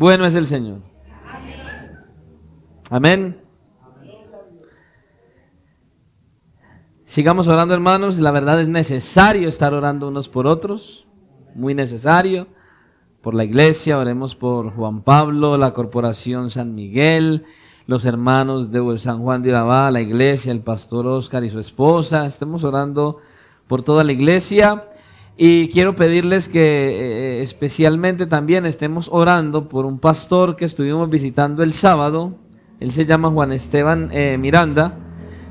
bueno es el Señor. Amén. Sigamos orando, hermanos. La verdad es necesario estar orando unos por otros. Muy necesario. Por la iglesia, oremos por Juan Pablo, la Corporación San Miguel, los hermanos de San Juan de Urabá, la iglesia, el pastor Oscar y su esposa. Estemos orando por toda la iglesia. Y quiero pedirles que especialmente también estemos orando por un pastor que estuvimos visitando el sábado. Él se llama Juan Esteban Miranda.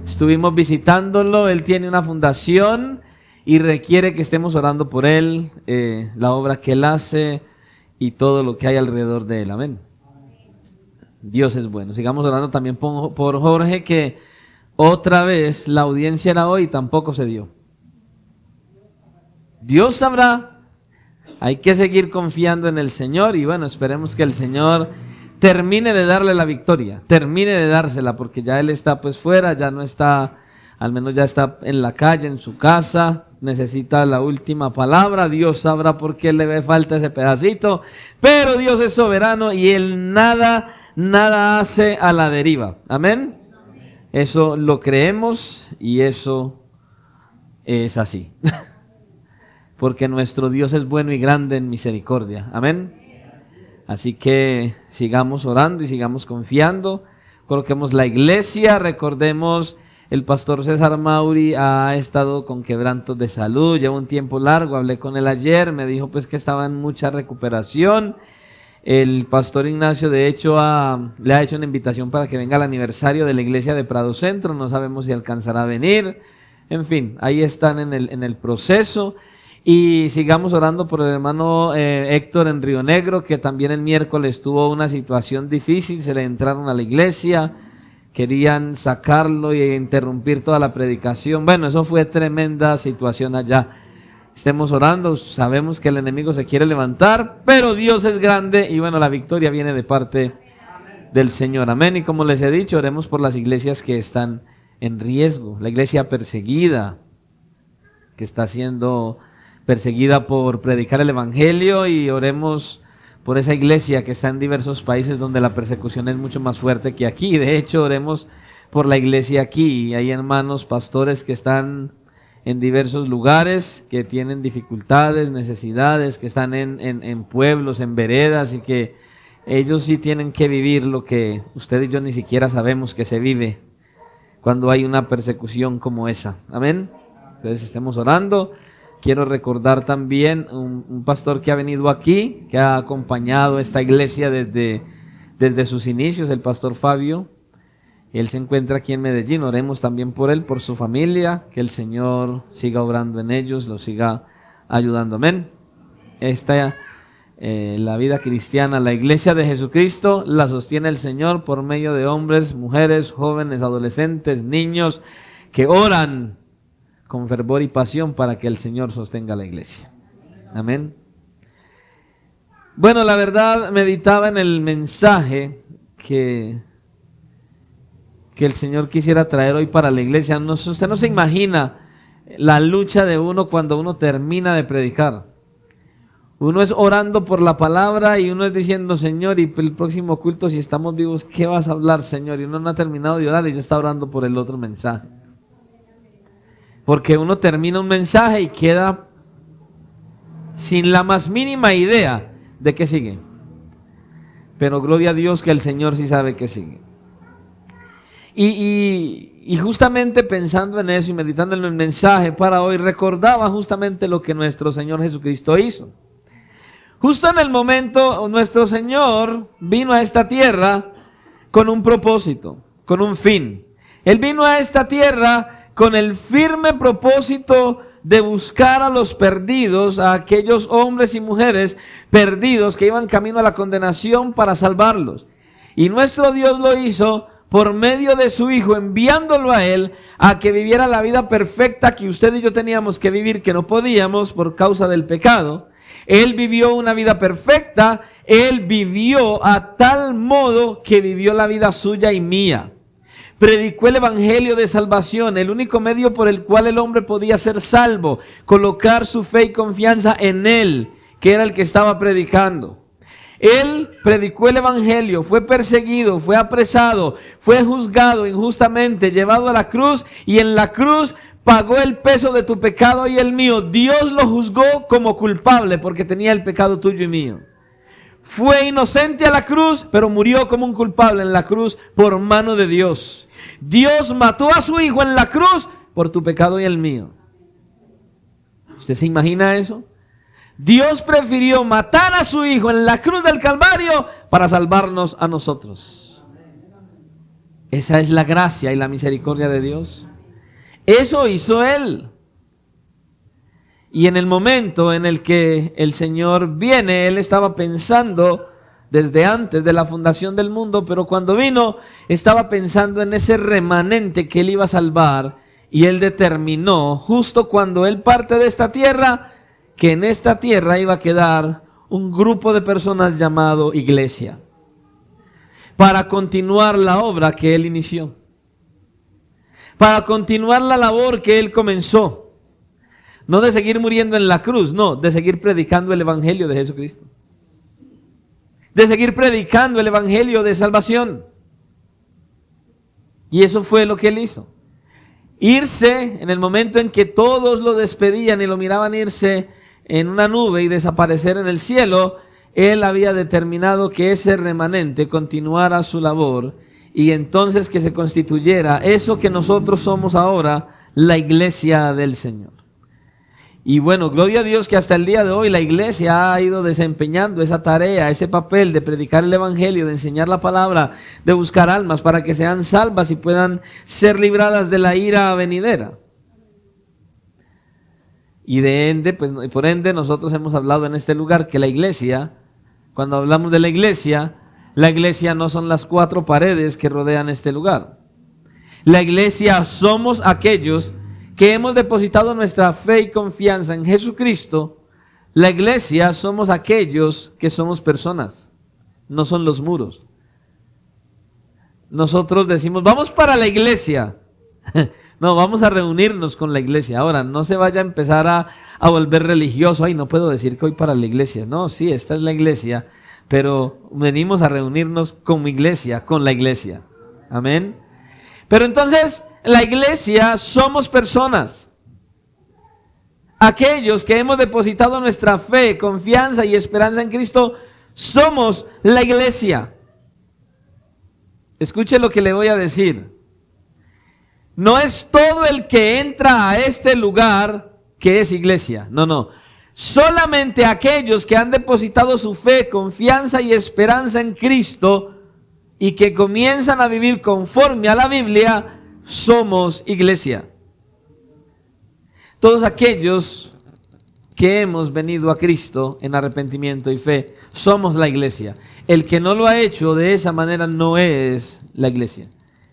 Estuvimos visitándolo. Él tiene una fundación y requiere que estemos orando por él, la obra que él hace y todo lo que hay alrededor de él. Amén. Dios es bueno. Sigamos orando también por Jorge, que otra vez la audiencia era hoy y tampoco se dio. Dios sabrá. Hay que seguir confiando en el Señor y bueno, esperemos que el Señor termine de darle la victoria, termine de dársela, porque ya él está pues fuera, ya no está, al menos ya está en la calle, en su casa, necesita la última palabra. Dios sabrá por qué le ve falta ese pedacito, pero Dios es soberano y Él nada hace a la deriva. Amén. Eso lo creemos y eso es así. Porque nuestro Dios es bueno y grande en misericordia. Amén. Así que sigamos orando y sigamos confiando. Coloquemos la iglesia, recordemos, el pastor César Mauri ha estado con quebrantos de salud, lleva un tiempo largo, hablé con él ayer, me dijo pues que estaba en mucha recuperación. El pastor Ignacio de hecho le ha hecho una invitación para que venga al aniversario de la iglesia de Prado Centro, no sabemos si alcanzará a venir. En fin, ahí están en el proceso. Y sigamos orando por el hermano Héctor en Río Negro, que también el miércoles tuvo una situación difícil, se le entraron a la iglesia, querían sacarlo y interrumpir toda la predicación. Bueno, eso fue tremenda situación allá. Estemos orando, sabemos que el enemigo se quiere levantar, pero Dios es grande y bueno, la victoria viene de parte del Señor. Amén. Y como les he dicho, oremos por las iglesias que están en riesgo, la iglesia perseguida, que está siendo perseguida por predicar el evangelio, y oremos por esa iglesia que está en diversos países donde la persecución es mucho más fuerte que aquí. De hecho, oremos por la iglesia aquí. Hay hermanos pastores que están en diversos lugares, que tienen dificultades, necesidades, que están en pueblos, en veredas, y que ellos sí tienen que vivir lo que usted y yo ni siquiera sabemos que se vive cuando hay una persecución como esa. Amén. Entonces estemos orando. Quiero recordar también un pastor que ha venido aquí, que ha acompañado esta iglesia desde sus inicios, el pastor Fabio. Él se encuentra aquí en Medellín. Oremos también por él, por su familia, que el Señor siga obrando en ellos, los siga ayudando. Amén. La vida cristiana, la iglesia de Jesucristo, la sostiene el Señor por medio de hombres, mujeres, jóvenes, adolescentes, niños, que oran con fervor y pasión para que el Señor sostenga la iglesia. Amén. Bueno, la verdad, meditaba en el mensaje que el Señor quisiera traer hoy para la iglesia. Usted no se imagina la lucha de uno cuando uno termina de predicar. Uno es orando por la palabra y uno es diciendo, Señor, y el próximo culto, si estamos vivos, ¿qué vas a hablar, Señor? Y uno no ha terminado de orar y ya está orando por el otro mensaje. Porque uno termina un mensaje y queda sin la más mínima idea de qué sigue. Pero gloria a Dios que el Señor sí sabe qué sigue. Y justamente pensando en eso y meditando en el mensaje para hoy, recordaba justamente lo que nuestro Señor Jesucristo hizo. Justo en el momento, nuestro Señor vino a esta tierra con un propósito, con un fin. Él vino a esta tierra con el firme propósito de buscar a los perdidos, a aquellos hombres y mujeres perdidos que iban camino a la condenación, para salvarlos. Y nuestro Dios lo hizo por medio de su Hijo, enviándolo a Él a que viviera la vida perfecta que usted y yo teníamos que vivir, que no podíamos por causa del pecado. Él vivió una vida perfecta, Él vivió a tal modo que vivió la vida suya y mía. Predicó el evangelio de salvación, el único medio por el cual el hombre podía ser salvo, colocar su fe y confianza en Él, que era el que estaba predicando. Él predicó el evangelio, fue perseguido, fue apresado, fue juzgado injustamente, llevado a la cruz, y en la cruz pagó el peso de tu pecado y el mío. Dios lo juzgó como culpable porque tenía el pecado tuyo y mío. Fue inocente a la cruz, pero murió como un culpable en la cruz por mano de Dios. Dios mató a su Hijo en la cruz por tu pecado y el mío. ¿Usted se imagina eso? Dios prefirió matar a su Hijo en la cruz del Calvario para salvarnos a nosotros. Esa es la gracia y la misericordia de Dios. Eso hizo Él. Y en el momento en el que el Señor viene, Él estaba pensando desde antes de la fundación del mundo, pero cuando vino, estaba pensando en ese remanente que Él iba a salvar, y Él determinó, justo cuando Él parte de esta tierra, que en esta tierra iba a quedar un grupo de personas llamado iglesia, para continuar la obra que Él inició, para continuar la labor que Él comenzó. No de seguir muriendo en la cruz, no, de seguir predicando el evangelio de Jesucristo. De seguir predicando el evangelio de salvación. Y eso fue lo que Él hizo. Irse en el momento en que todos lo despedían y lo miraban irse en una nube y desaparecer en el cielo, Él había determinado que ese remanente continuara su labor y entonces que se constituyera eso que nosotros somos ahora, la iglesia del Señor. Y bueno, gloria a Dios que hasta el día de hoy la iglesia ha ido desempeñando esa tarea, ese papel de predicar el evangelio, de enseñar la palabra, de buscar almas para que sean salvas y puedan ser libradas de la ira venidera. Y por ende nosotros hemos hablado en este lugar que la iglesia, cuando hablamos de la iglesia no son las 4 paredes que rodean este lugar. La iglesia somos aquellos que hemos depositado nuestra fe y confianza en Jesucristo. La iglesia somos aquellos que somos personas, no son los muros. Nosotros decimos, vamos para la iglesia. No, vamos a reunirnos con la iglesia. Ahora, no se vaya a empezar a volver religioso. Ay, no puedo decir que voy para la iglesia. No, sí, esta es la iglesia, pero venimos a reunirnos con mi iglesia, con la iglesia. Amén. Pero entonces, la iglesia somos personas. Aquellos que hemos depositado nuestra fe, confianza y esperanza en Cristo, somos la iglesia. Escuche lo que le voy a decir. No es todo el que entra a este lugar que es iglesia. No. Solamente aquellos que han depositado su fe, confianza y esperanza en Cristo y que comienzan a vivir conforme a la Biblia, somos iglesia. Todos aquellos que hemos venido a Cristo en arrepentimiento y fe, somos la iglesia. El que no lo ha hecho de esa manera no es la iglesia,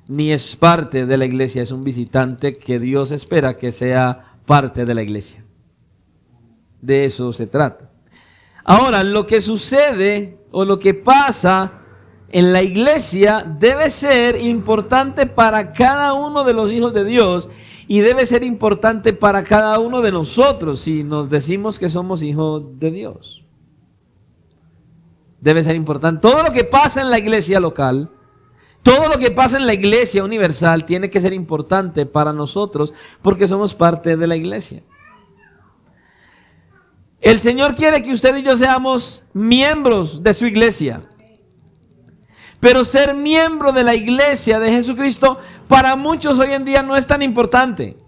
ni es parte de la iglesia, es un visitante que Dios espera que sea parte de la iglesia. De eso se trata. Ahora, lo que sucede o lo que pasa en la iglesia debe ser importante para cada uno de los hijos de Dios y debe ser importante para cada uno de nosotros si nos decimos que somos hijos de Dios. Debe ser importante. Todo lo que pasa en la iglesia local, todo lo que pasa en la iglesia universal tiene que ser importante para nosotros porque somos parte de la iglesia. El Señor quiere que usted y yo seamos miembros de su iglesia. Pero ser miembro de la iglesia de Jesucristo para muchos hoy en día no es tan importante.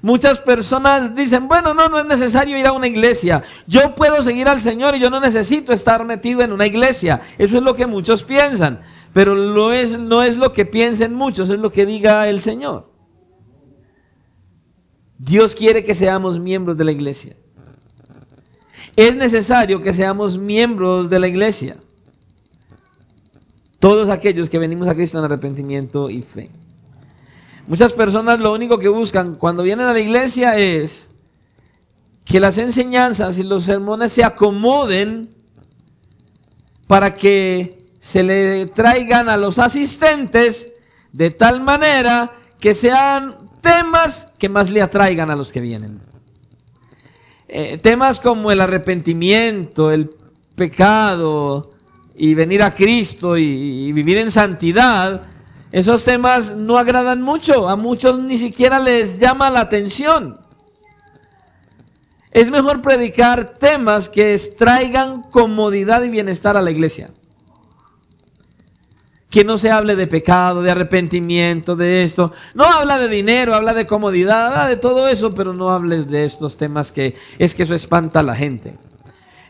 Muchas personas dicen, bueno, no es necesario ir a una iglesia. Yo puedo seguir al Señor y yo no necesito estar metido en una iglesia. Eso es lo que muchos piensan. Pero no es lo que piensen muchos, es lo que diga el Señor. Dios quiere que seamos miembros de la iglesia. Es necesario que seamos miembros de la iglesia. Todos aquellos que venimos a Cristo en arrepentimiento y fe. Muchas personas lo único que buscan cuando vienen a la iglesia es que las enseñanzas y los sermones se acomoden para que se le traigan a los asistentes de tal manera que sean temas que más le atraigan a los que vienen. Temas como el arrepentimiento, el pecado y venir a Cristo y vivir en santidad, esos temas no agradan mucho, a muchos ni siquiera les llama la atención. Es mejor predicar temas que traigan comodidad y bienestar a la iglesia. Que no se hable de pecado, de arrepentimiento, de esto. No habla de dinero, habla de comodidad, habla de todo eso, pero no hables de estos temas que eso espanta a la gente.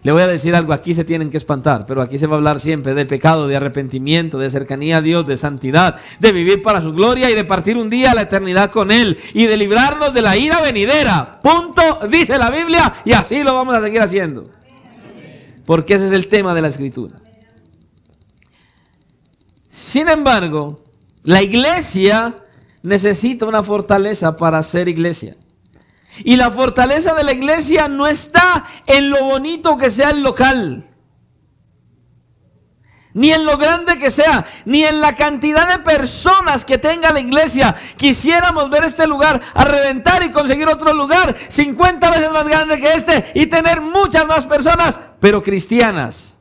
Le voy a decir algo, aquí se tienen que espantar, pero aquí se va a hablar siempre de pecado, de arrepentimiento, de cercanía a Dios, de santidad, de vivir para su gloria y de partir un día a la eternidad con Él y de librarnos de la ira venidera. Punto, dice la Biblia, y así lo vamos a seguir haciendo. Porque ese es el tema de la Escritura. Sin embargo, la iglesia necesita una fortaleza para ser iglesia. Y la fortaleza de la iglesia no está en lo bonito que sea el local, ni en lo grande que sea, ni en la cantidad de personas que tenga la iglesia. Quisiéramos ver este lugar a reventar y conseguir otro lugar 50 veces más grande que este y tener muchas más personas, pero cristianas,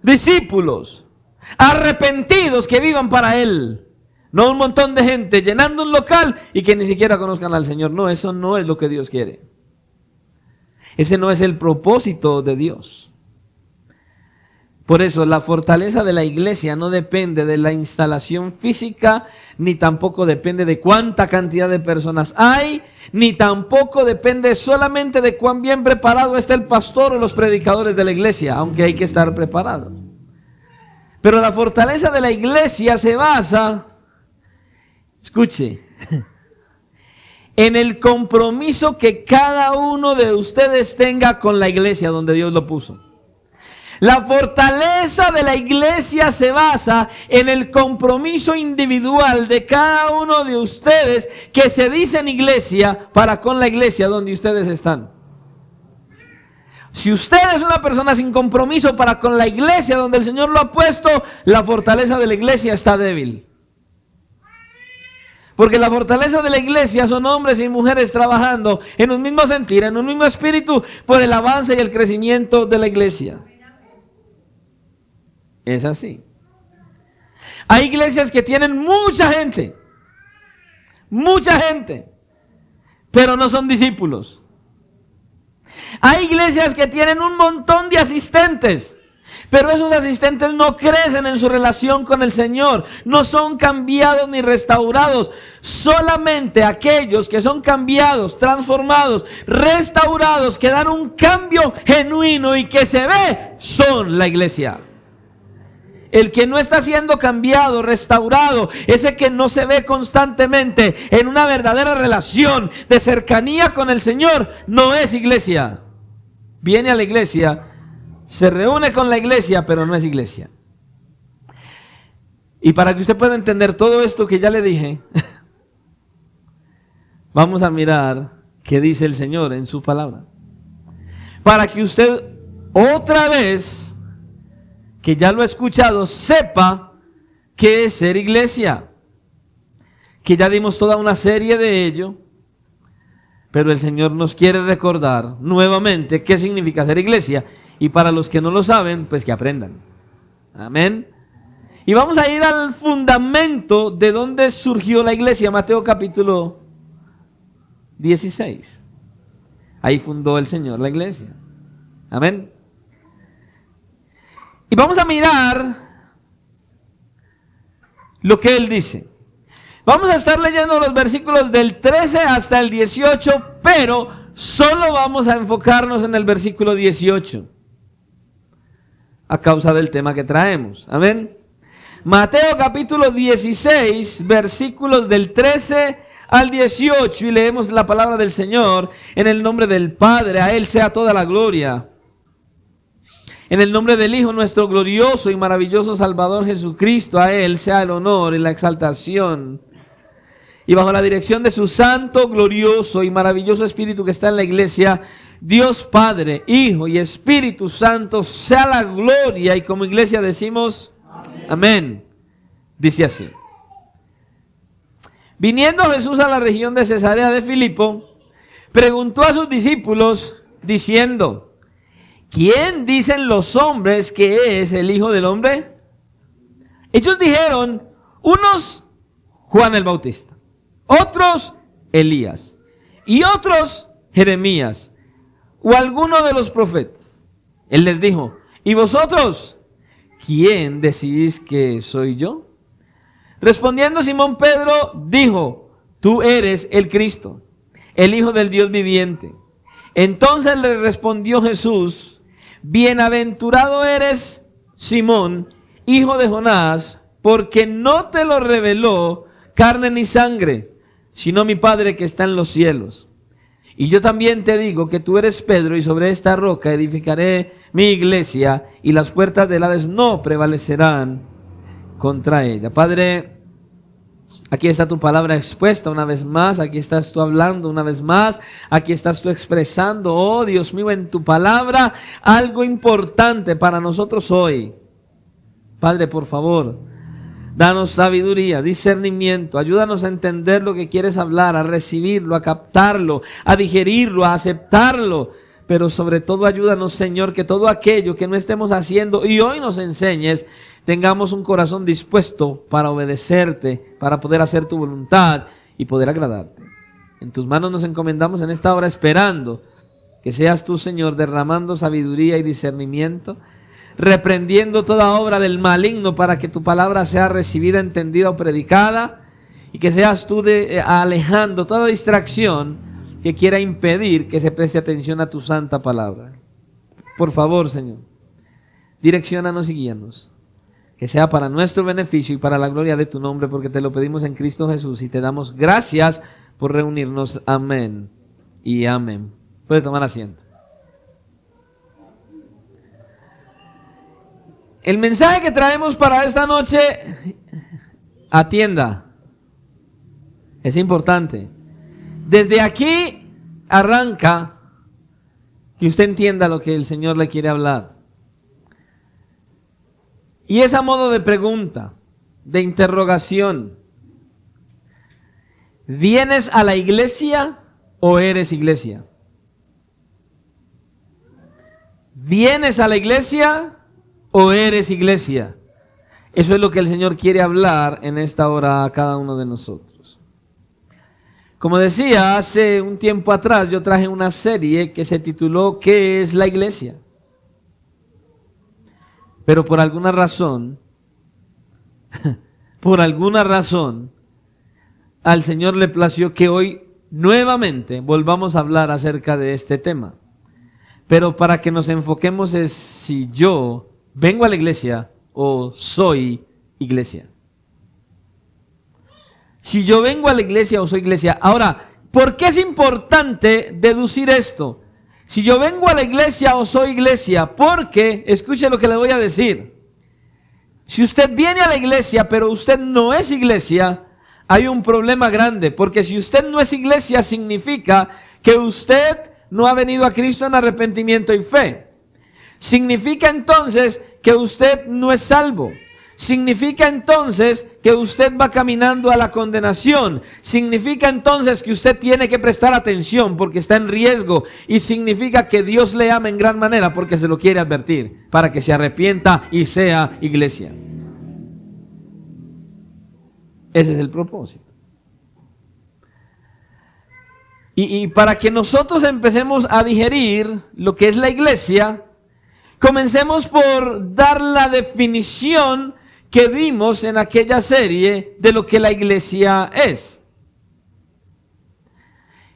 discípulos, arrepentidos que vivan para Él. No un montón de gente llenando un local y que ni siquiera conozcan al Señor. No, eso no es lo que Dios quiere. Ese no es el propósito de Dios. Por eso la fortaleza de la iglesia no depende de la instalación física, ni tampoco depende de cuánta cantidad de personas hay, ni tampoco depende solamente de cuán bien preparado está el pastor o los predicadores de la iglesia, aunque hay que estar preparado. Pero la fortaleza de la iglesia se basa, escuche, en el compromiso que cada uno de ustedes tenga con la iglesia donde Dios lo puso. La fortaleza de la iglesia se basa en el compromiso individual de cada uno de ustedes que se dicen iglesia para con la iglesia donde ustedes están. Si usted es una persona sin compromiso para con la iglesia donde el Señor lo ha puesto, la fortaleza de la iglesia está débil. Porque la fortaleza de la iglesia son hombres y mujeres trabajando en un mismo sentir, en un mismo espíritu, por el avance y el crecimiento de la iglesia. Es así. Hay iglesias que tienen mucha gente, pero no son discípulos. Hay iglesias que tienen un montón de asistentes, pero esos asistentes no crecen en su relación con el Señor, no son cambiados ni restaurados. Solamente aquellos que son cambiados, transformados, restaurados, que dan un cambio genuino y que se ve, son la iglesia. El que no está siendo cambiado, restaurado, ese que no se ve constantemente en una verdadera relación de cercanía con el Señor, no es iglesia. Viene a la iglesia, se reúne con la iglesia, pero no es iglesia. Y para que usted pueda entender todo esto que ya le dije, vamos a mirar qué dice el Señor en su palabra. Para que usted otra vez, que ya lo ha escuchado, sepa qué es ser iglesia. Que ya dimos toda una serie de ello, pero el Señor nos quiere recordar nuevamente qué significa ser iglesia. Y para los que no lo saben, pues que aprendan. Amén. Y vamos a ir al fundamento de dónde surgió la iglesia, Mateo capítulo 16. Ahí fundó el Señor la iglesia. Amén. Y vamos a mirar lo que Él dice. Vamos a estar leyendo los versículos del 13 hasta el 18, pero solo vamos a enfocarnos en el versículo 18. A causa del tema que traemos. Amén. Mateo capítulo 16, versículos del 13 al 18. Y leemos la palabra del Señor en el nombre del Padre. A Él sea toda la gloria. En el nombre del Hijo, nuestro glorioso y maravilloso Salvador Jesucristo, a Él sea el honor y la exaltación. Y bajo la dirección de su santo, glorioso y maravilloso Espíritu que está en la iglesia, Dios Padre, Hijo y Espíritu Santo, sea la gloria. Y como iglesia decimos, amén. Dice así. Viniendo Jesús a la región de Cesarea de Filipo, preguntó a sus discípulos, diciendo: ¿quién dicen los hombres que es el Hijo del Hombre? Ellos dijeron, unos Juan el Bautista, otros Elías y otros Jeremías o alguno de los profetas. Él les dijo, ¿y vosotros quién decís que soy yo? Respondiendo Simón Pedro dijo, tú eres el Cristo, el Hijo del Dios viviente. Entonces le respondió Jesús, bienaventurado eres, Simón, hijo de Jonás, porque no te lo reveló carne ni sangre, sino mi Padre que está en los cielos. Y yo también te digo que tú eres Pedro, y sobre esta roca edificaré mi iglesia, y las puertas del Hades no prevalecerán contra ella. Padre, aquí está tu palabra expuesta una vez más, aquí estás tú hablando una vez más, aquí estás tú expresando, oh Dios mío, en tu palabra algo importante para nosotros hoy. Padre, por favor, danos sabiduría, discernimiento, ayúdanos a entender lo que quieres hablar, a recibirlo, a captarlo, a digerirlo, a aceptarlo. Pero sobre todo ayúdanos, Señor, que todo aquello que no estemos haciendo y hoy nos enseñes, tengamos un corazón dispuesto para obedecerte, para poder hacer tu voluntad y poder agradarte. En tus manos nos encomendamos en esta hora, esperando que seas tú, Señor, derramando sabiduría y discernimiento, reprendiendo toda obra del maligno para que tu palabra sea recibida, entendida o predicada, y que seas tú alejando toda distracción que quiera impedir que se preste atención a tu santa palabra. Por favor, Señor, direcciónanos y guíanos, que sea para nuestro beneficio y para la gloria de tu nombre, porque te lo pedimos en Cristo Jesús y te damos gracias por reunirnos. Amén y amén. Puede tomar asiento. El mensaje que traemos para esta noche, atienda, es importante. Desde aquí arranca que usted entienda lo que el Señor le quiere hablar. Y es a modo de pregunta, de interrogación. ¿Vienes a la iglesia o eres iglesia? ¿Vienes a la iglesia o eres iglesia? Eso es lo que el Señor quiere hablar en esta hora a cada uno de nosotros. Como decía, hace un tiempo atrás yo traje una serie que se tituló ¿Qué es la iglesia? Pero por alguna razón, al Señor le plació que hoy nuevamente volvamos a hablar acerca de este tema. Pero para que nos enfoquemos es si yo vengo a la iglesia o soy iglesia. Si yo vengo a la iglesia o soy iglesia. Ahora, ¿por qué es importante deducir esto? Si yo vengo a la iglesia o soy iglesia, porque, escuche lo que le voy a decir. Si usted viene a la iglesia, pero usted no es iglesia, hay un problema grande. Porque si usted no es iglesia, significa que usted no ha venido a Cristo en arrepentimiento y fe. Significa entonces que usted no es salvo. Significa entonces que usted va caminando a la condenación. Significa entonces que usted tiene que prestar atención porque está en riesgo. Y significa que Dios le ama en gran manera porque se lo quiere advertir para que se arrepienta y sea iglesia. Ese es el propósito. Y para que nosotros empecemos a digerir lo que es la iglesia, comencemos por dar la definición que dimos en aquella serie de lo que la iglesia es.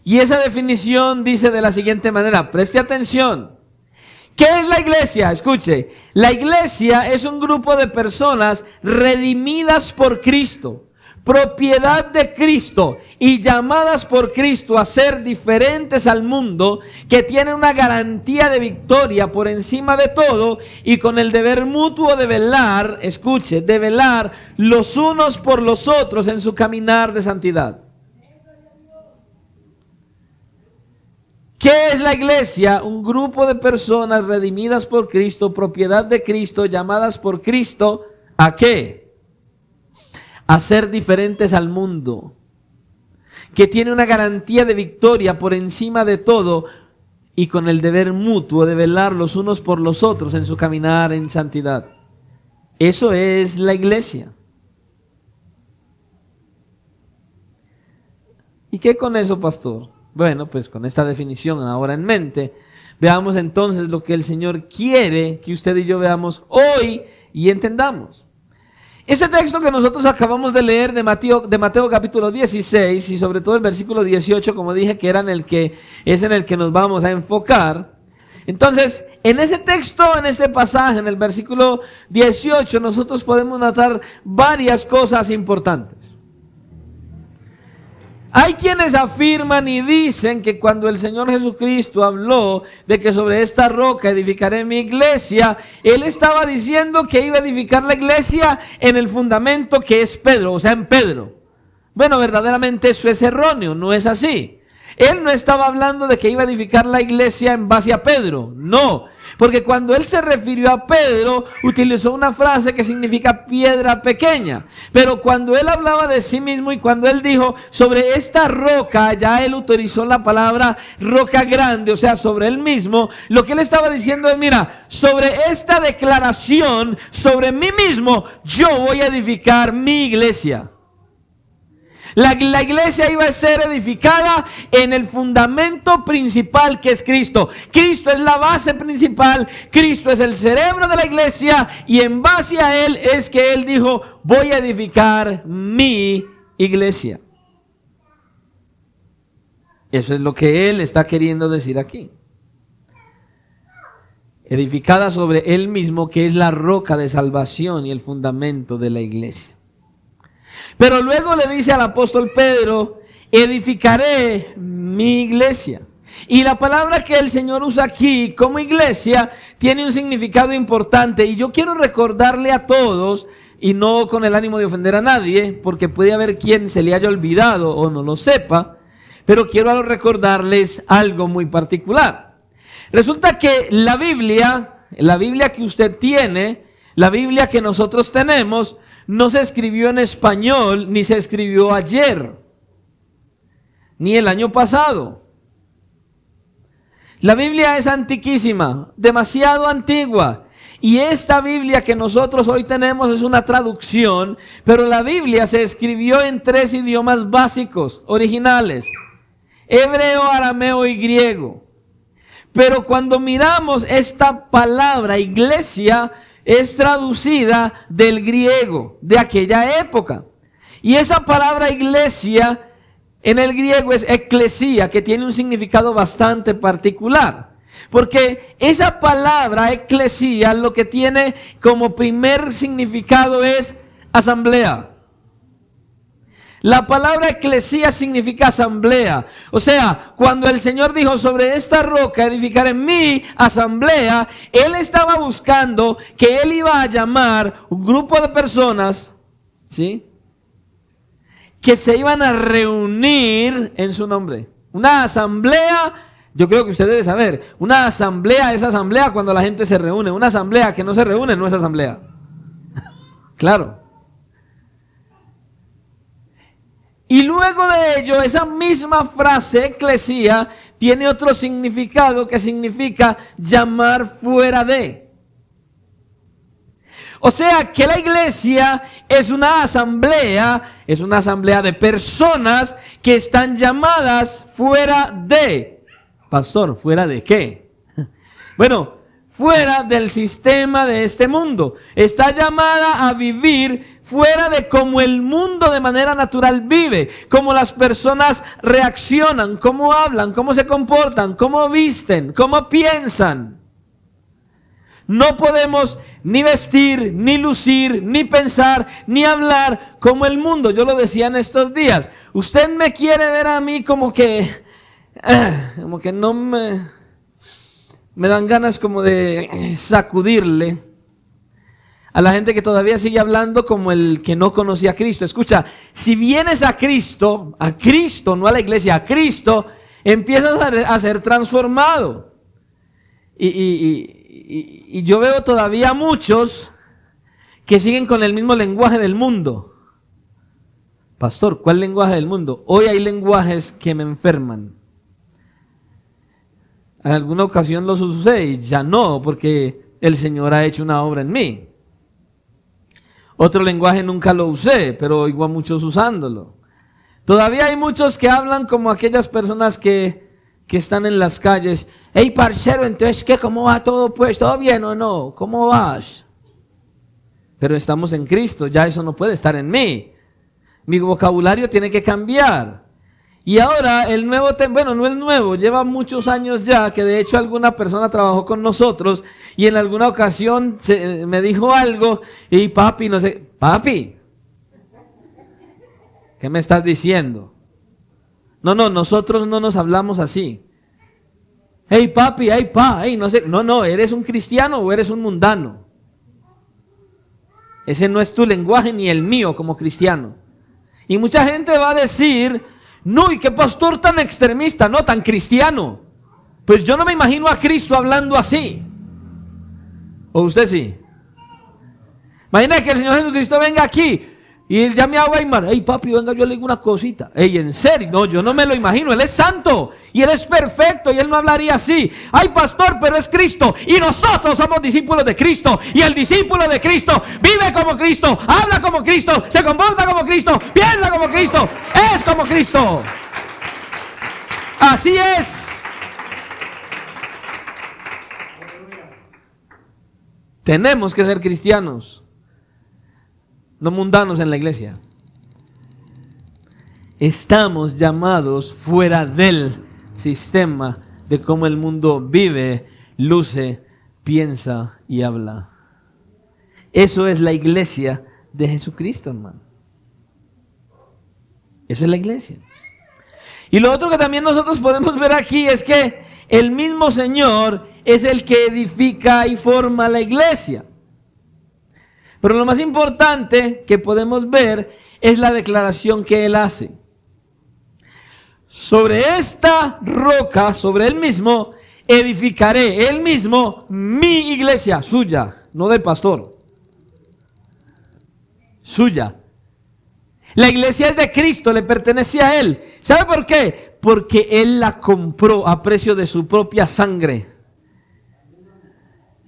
Y esa definición dice de la siguiente manera, preste atención. ¿Qué es la iglesia? Escuche, la iglesia es un grupo de personas redimidas por Cristo, propiedad de Cristo y llamadas por Cristo a ser diferentes al mundo, que tienen una garantía de victoria por encima de todo y con el deber mutuo de velar, escuche, de velar los unos por los otros en su caminar de santidad. ¿Qué es la iglesia? Un grupo de personas redimidas por Cristo, propiedad de Cristo, llamadas por Cristo, ¿a qué? A ser diferentes al mundo, que tiene una garantía de victoria por encima de todo y con el deber mutuo de velar los unos por los otros en su caminar en santidad. Eso es la iglesia. ¿Y qué con eso, pastor? Bueno, pues con esta definición ahora en mente, veamos entonces lo que el Señor quiere que usted y yo veamos hoy y entendamos. Este texto que nosotros acabamos de leer de Mateo capítulo 16 y sobre todo el versículo 18, como dije, que es en el que nos vamos a enfocar. Entonces, en ese texto, en este pasaje, en el versículo 18, nosotros podemos notar varias cosas importantes. Hay quienes afirman y dicen que cuando el Señor Jesucristo habló de que sobre esta roca edificaré mi iglesia, Él estaba diciendo que iba a edificar la iglesia en el fundamento que es Pedro, o sea, en Pedro. Bueno, verdaderamente eso es erróneo, no es así. Él no estaba hablando de que iba a edificar la iglesia en base a Pedro, no. Porque cuando Él se refirió a Pedro, utilizó una frase que significa piedra pequeña. Pero cuando Él hablaba de sí mismo y cuando Él dijo sobre esta roca, ya Él utilizó la palabra roca grande, o sea, sobre Él mismo. Lo que Él estaba diciendo es, mira, sobre esta declaración, sobre mí mismo, yo voy a edificar mi iglesia. La iglesia iba a ser edificada en el fundamento principal que es Cristo. Cristo es la base principal, Cristo es el cerebro de la iglesia y en base a Él es que Él dijo, voy a edificar mi iglesia. Eso es lo que Él está queriendo decir aquí. Edificada sobre Él mismo, que es la roca de salvación y el fundamento de la iglesia. Pero luego le dice al apóstol Pedro, edificaré mi iglesia. Y la palabra que el Señor usa aquí como iglesia tiene un significado importante. Y yo quiero recordarle a todos, y no con el ánimo de ofender a nadie, porque puede haber quien se le haya olvidado o no lo sepa, pero quiero recordarles algo muy particular. Resulta que la Biblia que usted tiene, la Biblia que nosotros tenemos, no se escribió en español, ni se escribió ayer, ni el año pasado. La Biblia es antiquísima, demasiado antigua. Y esta Biblia que nosotros hoy tenemos es una traducción, pero la Biblia se escribió en 3 idiomas básicos, originales: hebreo, arameo y griego. Pero cuando miramos esta palabra, iglesia, es traducida del griego, de aquella época. Y esa palabra iglesia en el griego es eclesia, que tiene un significado bastante particular. Porque esa palabra eclesia lo que tiene como primer significado es asamblea. La palabra eclesia significa asamblea. O sea, cuando el Señor dijo sobre esta roca edificaré mi asamblea, Él estaba buscando que Él iba a llamar un grupo de personas, ¿sí?, que se iban a reunir en su nombre. Una asamblea, yo creo que usted debe saber, una asamblea es asamblea cuando la gente se reúne. Una asamblea que no se reúne no es asamblea. Claro. Y luego de ello, esa misma frase, eclesia, tiene otro significado que significa llamar fuera de. O sea que la iglesia es una asamblea de personas que están llamadas fuera de. Pastor, ¿fuera de qué? Bueno, fuera del sistema de este mundo. Está llamada a vivir fuera de cómo el mundo de manera natural vive, cómo las personas reaccionan, cómo hablan, cómo se comportan, cómo visten, cómo piensan. No podemos ni vestir, ni lucir, ni pensar, ni hablar como el mundo. Yo lo decía en estos días. Usted me quiere ver a mí como que no me dan ganas como de sacudirle a la gente que todavía sigue hablando como el que no conocía a Cristo. Escucha, si vienes a Cristo, no a la iglesia, a Cristo, empiezas a ser transformado. Y yo veo todavía muchos que siguen con el mismo lenguaje del mundo. Pastor, ¿cuál lenguaje del mundo? Hoy hay lenguajes que me enferman. En alguna ocasión lo usé y ya no, porque el Señor ha hecho una obra en mí. Otro lenguaje nunca lo usé, pero oigo a muchos usándolo. Todavía hay muchos que hablan como aquellas personas que están en las calles. Hey, parcero, entonces, ¿qué? ¿Cómo va todo? Pues, ¿todo bien o no? ¿Cómo vas? Pero estamos en Cristo, ya eso no puede estar en mí. Mi vocabulario tiene que cambiar. Y ahora el nuevo, bueno, no es nuevo, lleva muchos años ya, que de hecho alguna persona trabajó con nosotros y en alguna ocasión me dijo algo y papi, no sé, papi, ¿qué me estás diciendo? No, nosotros no nos hablamos así. Hey papi, hey pa, hey, no sé, no, ¿eres un cristiano o eres un mundano? Ese no es tu lenguaje ni el mío como cristiano. Y mucha gente va a decir, no, y qué pastor tan extremista, no, tan cristiano. Pues yo no me imagino a Cristo hablando así. ¿O usted sí? Imagina que el Señor Jesucristo venga aquí y él llame a Weimar. Hey papi, venga, yo le digo una cosita. Hey, en serio, no, yo no me lo imagino. Él es santo y él es perfecto y él no hablaría así. Ay pastor, pero es Cristo y nosotros somos discípulos de Cristo. Y el discípulo de Cristo vive como Cristo, habla como Cristo, se comporta como Cristo, piensa como Cristo, es como Cristo. Así es. Tenemos que ser cristianos, no mundanos en la iglesia. Estamos llamados fuera del sistema de cómo el mundo vive, luce, piensa y habla. Eso es la iglesia de Jesucristo, hermano. Eso es la iglesia. Y lo otro que también nosotros podemos ver aquí es que el mismo Señor es el que edifica y forma la iglesia. Pero lo más importante que podemos ver es la declaración que Él hace. Sobre esta roca, sobre Él mismo, edificaré, Él mismo, mi iglesia, suya, no del pastor. Suya. La iglesia es de Cristo, le pertenece a Él. ¿Sabe por qué? Porque Él la compró a precio de su propia sangre.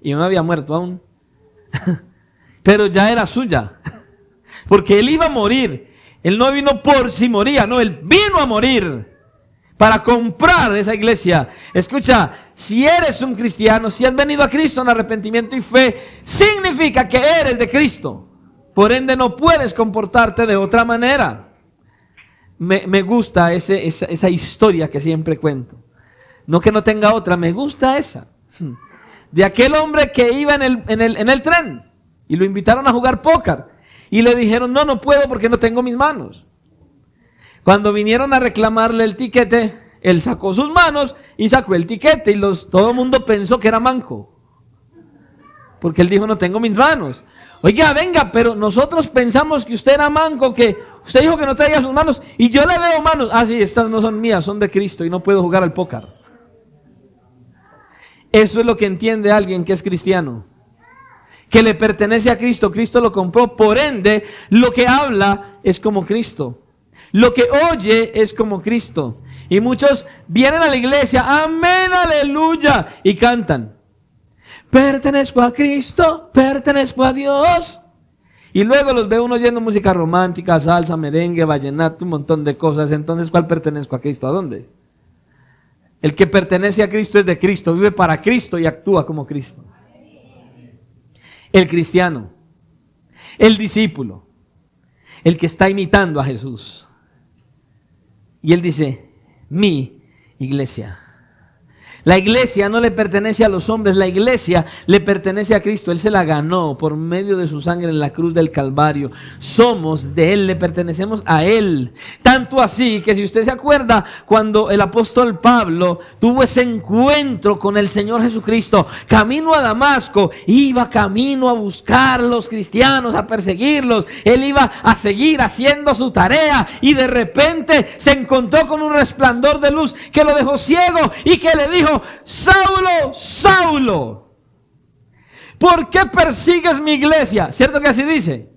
Y no había muerto aún. Pero ya era suya. Porque Él iba a morir. Él no vino por si moría, no, Él vino a morir para comprar esa iglesia. Escucha, si eres un cristiano, si has venido a Cristo en arrepentimiento y fe, significa que eres de Cristo. Por ende no puedes comportarte de otra manera. Me gusta esa historia que siempre cuento. No que no tenga otra, me gusta esa. De aquel hombre que iba en el tren y lo invitaron a jugar póker. Y le dijeron, no puedo porque no tengo mis manos. Cuando vinieron a reclamarle el tiquete, él sacó sus manos y sacó el tiquete y todo el mundo pensó que era manco. Porque él dijo, no tengo mis manos. Oiga, venga, pero nosotros pensamos que usted era manco, que usted dijo que no traía sus manos y yo le veo manos. Ah, sí, estas no son mías, son de Cristo y no puedo jugar al póker. Eso es lo que entiende alguien que es cristiano. Que le pertenece a Cristo, Cristo lo compró, por ende, lo que habla es como Cristo. Lo que oye es como Cristo. Y muchos vienen a la iglesia, amén, aleluya, y cantan. Pertenezco a Cristo, pertenezco a Dios. Y luego los ve uno oyendo música romántica, salsa, merengue, vallenato, un montón de cosas. Entonces, ¿cuál pertenezco a Cristo? ¿A dónde? El que pertenece a Cristo es de Cristo, vive para Cristo y actúa como Cristo. El cristiano, el discípulo, el que está imitando a Jesús. Y él dice, mi iglesia. La iglesia no le pertenece a los hombres, la iglesia le pertenece a Cristo. Él se la ganó por medio de su sangre en la cruz del Calvario. Somos de Él, le pertenecemos a Él. Tanto así que si usted se acuerda, cuando el apóstol Pablo tuvo ese encuentro con el Señor Jesucristo, camino a Damasco, iba camino a buscar a los cristianos, a perseguirlos. Él iba a seguir haciendo su tarea y de repente se encontró con un resplandor de luz que lo dejó ciego y que le dijo, Saulo, Saulo, ¿por qué persigues mi iglesia? ¿Cierto que así dice?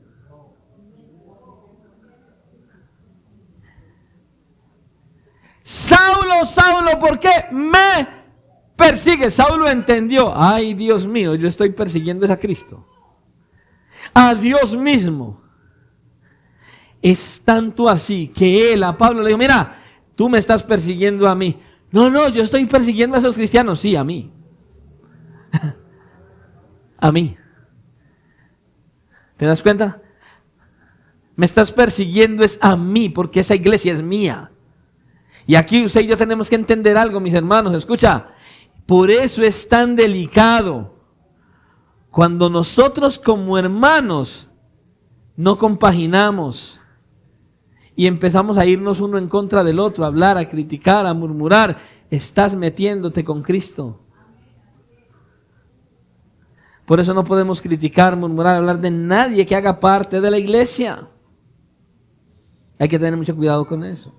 Saulo, Saulo, ¿por qué me persigue. Saulo entendió, ay Dios mío, yo estoy persiguiendo a Cristo, a Dios mismo. Es tanto así que él a Pablo le dijo, mira, tú me estás persiguiendo a mí. No, yo estoy persiguiendo a esos cristianos. Sí, a mí. A mí. ¿Te das cuenta? Me estás persiguiendo es a mí, porque esa iglesia es mía. Y aquí usted y yo tenemos que entender algo, mis hermanos. Escucha, por eso es tan delicado cuando nosotros como hermanos no compaginamos y empezamos a irnos uno en contra del otro, a hablar, a criticar, a murmurar. Estás metiéndote con Cristo. Por eso no podemos criticar, murmurar, hablar de nadie que haga parte de la iglesia. Hay que tener mucho cuidado con eso.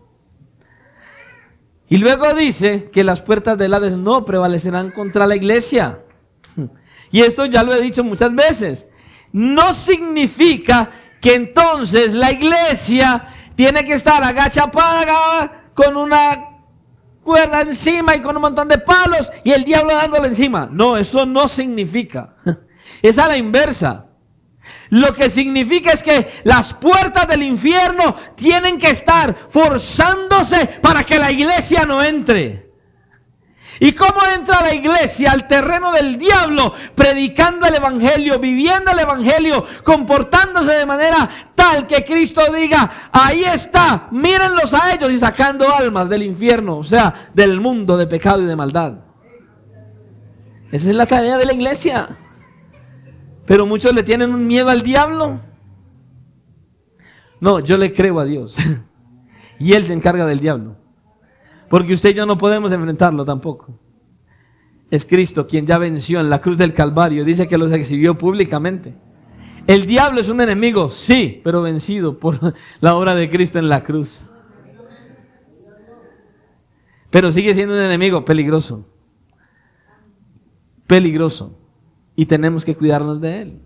Y luego dice que las puertas del Hades no prevalecerán contra la iglesia. Y esto ya lo he dicho muchas veces. No significa que entonces la iglesia tiene que estar agachapada con una cuerda encima y con un montón de palos y el diablo dándole encima. No, eso no significa. Es a la inversa. Lo que significa es que las puertas del infierno tienen que estar forzándose para que la iglesia no entre. ¿Y cómo entra la iglesia al terreno del diablo? Predicando el evangelio, viviendo el evangelio, comportándose de manera tal que Cristo diga, ahí está, mírenlos a ellos, y sacando almas del infierno, o sea, del mundo de pecado y de maldad. Esa es la tarea de la iglesia. Pero muchos le tienen un miedo al diablo. No, yo le creo a Dios. Y Él se encarga del diablo. Porque usted y yo no podemos enfrentarlo tampoco. Es Cristo quien ya venció en la cruz del Calvario. Dice que los exhibió públicamente. El diablo es un enemigo, sí, pero vencido por la obra de Cristo en la cruz. Pero sigue siendo un enemigo peligroso. Peligroso. Y tenemos que cuidarnos de él.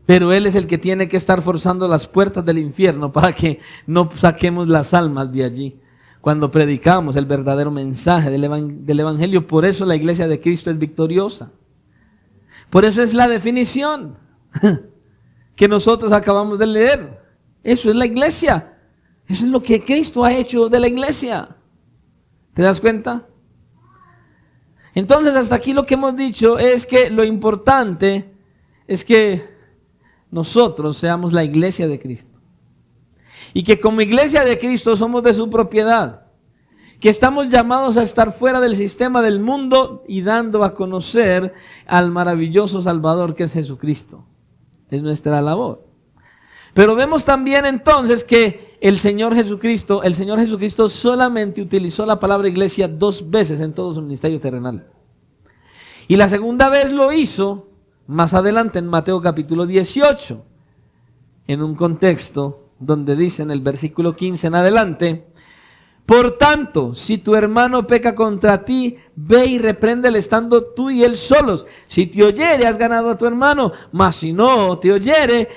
Pero él es el que tiene que estar forzando las puertas del infierno para que no saquemos las almas de allí. Cuando predicamos el verdadero mensaje del evangelio, por eso la iglesia de Cristo es victoriosa. Por eso es la definición que nosotros acabamos de leer. Eso es la iglesia. Eso es lo que Cristo ha hecho de la iglesia. ¿Te das cuenta? Entonces, hasta aquí lo que hemos dicho es que lo importante es que nosotros seamos la iglesia de Cristo. Y que como iglesia de Cristo somos de su propiedad. Que estamos llamados a estar fuera del sistema del mundo y dando a conocer al maravilloso Salvador que es Jesucristo. Es nuestra labor. Pero vemos también entonces que el Señor Jesucristo solamente utilizó la palabra iglesia 2 veces en todo su ministerio terrenal. Y la segunda vez lo hizo más adelante en Mateo capítulo 18, en un contexto donde dice en el versículo 15 en adelante, por tanto, si tu hermano peca contra ti, ve y repréndele estando tú y él solos. Si te oyere, has ganado a tu hermano, mas si no te oyere,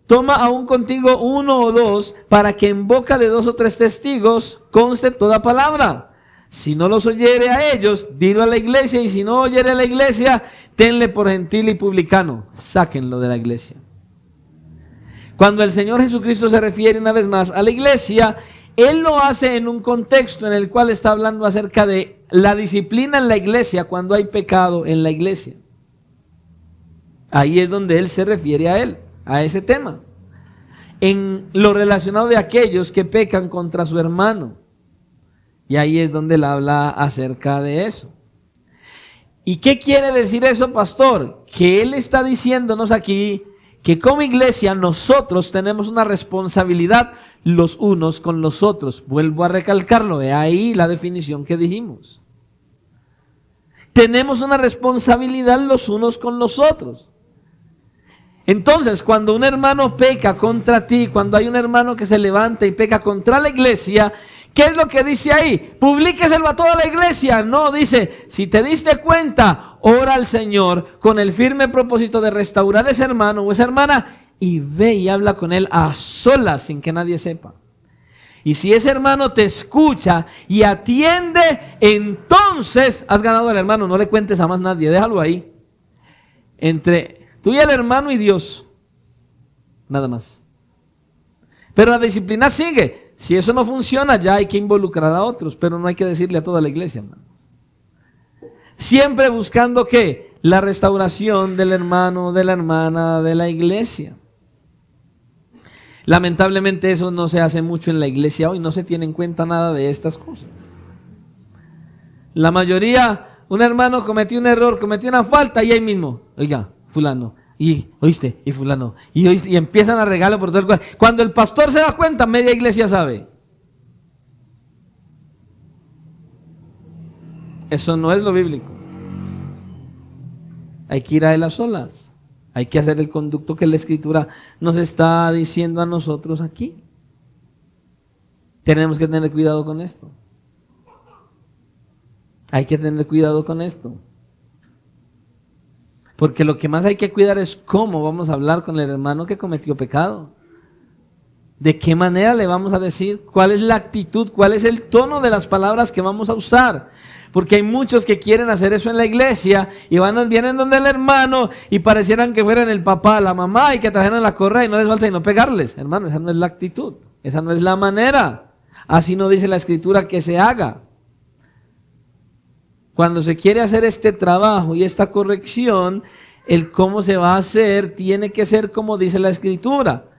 toma aún contigo 1 o 2, para que en boca de 2 o 3 testigos conste toda palabra. Si no los oyere a ellos, dilo a la iglesia, y si no oyere a la iglesia, tenle por gentil y publicano. Sáquenlo de la iglesia. Cuando el Señor Jesucristo se refiere una vez más a la iglesia, Él lo hace en un contexto en el cual está hablando acerca de la disciplina en la iglesia cuando hay pecado en la iglesia. Ahí es donde Él se refiere a ese tema. En lo relacionado de aquellos que pecan contra su hermano. Y ahí es donde Él habla acerca de eso. ¿Y qué quiere decir eso, pastor? Que Él está diciéndonos aquí que como iglesia nosotros tenemos una responsabilidad los unos con los otros. Vuelvo a recalcarlo, de ahí la definición que dijimos. Tenemos una responsabilidad los unos con los otros. Entonces, cuando un hermano peca contra ti, cuando hay un hermano que se levanta y peca contra la iglesia, ¿qué es lo que dice ahí? Publíqueselo a toda la iglesia. No, dice, si te diste cuenta, ora al Señor con el firme propósito de restaurar a ese hermano o esa hermana y ve y habla con él a solas sin que nadie sepa. Y si ese hermano te escucha y atiende, entonces has ganado al hermano. No le cuentes a más nadie, déjalo ahí. Entre tú y el hermano y Dios. Nada más. Pero la disciplina sigue. Si eso no funciona, ya hay que involucrar a otros, pero no hay que decirle a toda la iglesia, hermanos. Siempre buscando ¿qué? La restauración del hermano, de la hermana, de la iglesia. Lamentablemente eso no se hace mucho en la iglesia hoy, no se tiene en cuenta nada de estas cosas. La mayoría, un hermano cometió un error, cometió una falta y ahí mismo, oiga, fulano, y oíste, y fulano, y oíste, y empiezan a regalar por todo el cuerpo. Cuando el pastor se da cuenta, media iglesia sabe. Eso no es lo bíblico. Hay que ir a él a solas. Hay que hacer el conducto que la Escritura nos está diciendo a nosotros aquí. Tenemos que tener cuidado con esto. Hay que tener cuidado con esto. Porque lo que más hay que cuidar es cómo vamos a hablar con el hermano que cometió pecado. ¿De qué manera le vamos a decir? ¿Cuál es la actitud? ¿Cuál es el tono de las palabras que vamos a usar? Porque hay muchos que quieren hacer eso en la iglesia y vienen donde el hermano y parecieran que fueran el papá, la mamá y que trajeran la correa y no les falta sino pegarles. Hermano, esa no es la actitud, esa no es la manera. Así no dice la Escritura que se haga. Cuando se quiere hacer este trabajo y esta corrección, el cómo se va a hacer tiene que ser como dice la Escritura,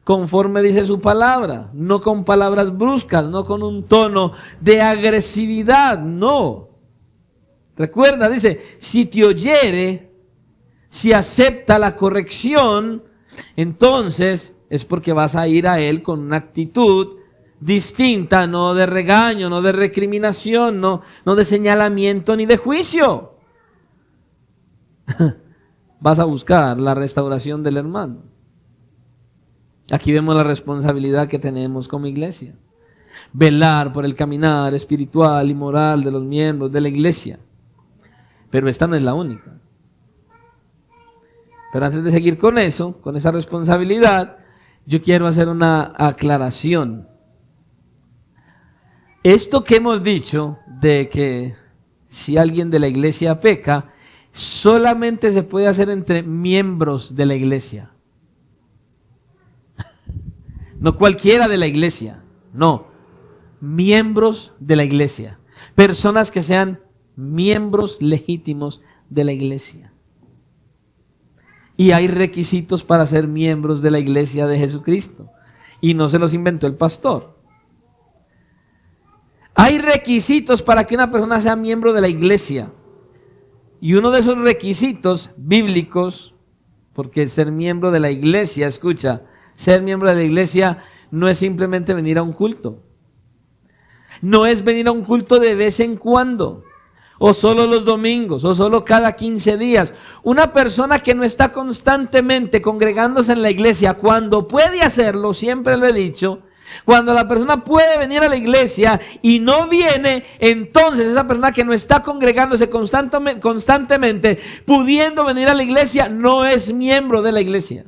conforme dice su palabra, no con palabras bruscas, no con un tono de agresividad, no. Recuerda, dice, si te oyere, si acepta la corrección, entonces es porque vas a ir a él con una actitud distinta, no de regaño, no de recriminación, no de señalamiento ni de juicio. Vas a buscar la restauración del hermano. Aquí vemos la responsabilidad que tenemos como iglesia. Velar por el caminar espiritual y moral de los miembros de la iglesia. Pero esta no es la única. Pero antes de seguir con eso, con esa responsabilidad, yo quiero hacer una aclaración. Esto que hemos dicho de que si alguien de la iglesia peca, solamente se puede hacer entre miembros de la iglesia. No cualquiera de la iglesia, no, miembros de la iglesia, personas que sean miembros legítimos de la iglesia. Y hay requisitos para ser miembros de la iglesia de Jesucristo, y no se los inventó el pastor. Hay requisitos para que una persona sea miembro de la iglesia, y uno de esos requisitos bíblicos, porque ser miembro de la iglesia, escucha, ser miembro de la iglesia no es simplemente venir a un culto. No es venir a un culto de vez en cuando, o solo los domingos, o solo cada 15 días. Una persona que no está constantemente congregándose en la iglesia, cuando puede hacerlo, siempre lo he dicho, cuando la persona puede venir a la iglesia y no viene, entonces esa persona que no está congregándose constantemente, pudiendo venir a la iglesia, no es miembro de la iglesia.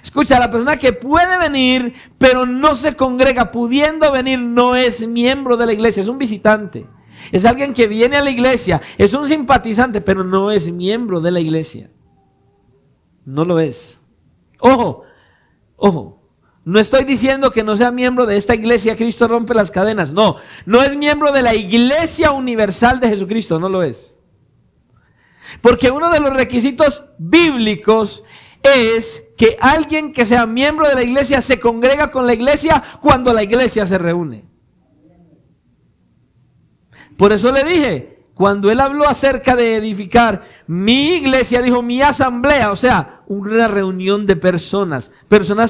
Escucha, la persona que puede venir, pero no se congrega, pudiendo venir, no es miembro de la iglesia, es un visitante. Es alguien que viene a la iglesia, es un simpatizante, pero no es miembro de la iglesia. No lo es. Ojo, no estoy diciendo que no sea miembro de esta iglesia, Cristo rompe las cadenas. No es miembro de la iglesia universal de Jesucristo, no lo es. Porque uno de los requisitos bíblicos es que alguien que sea miembro de la iglesia se congrega con la iglesia cuando la iglesia se reúne. Por eso le dije, cuando él habló acerca de edificar mi iglesia, dijo mi asamblea, o sea, una reunión de personas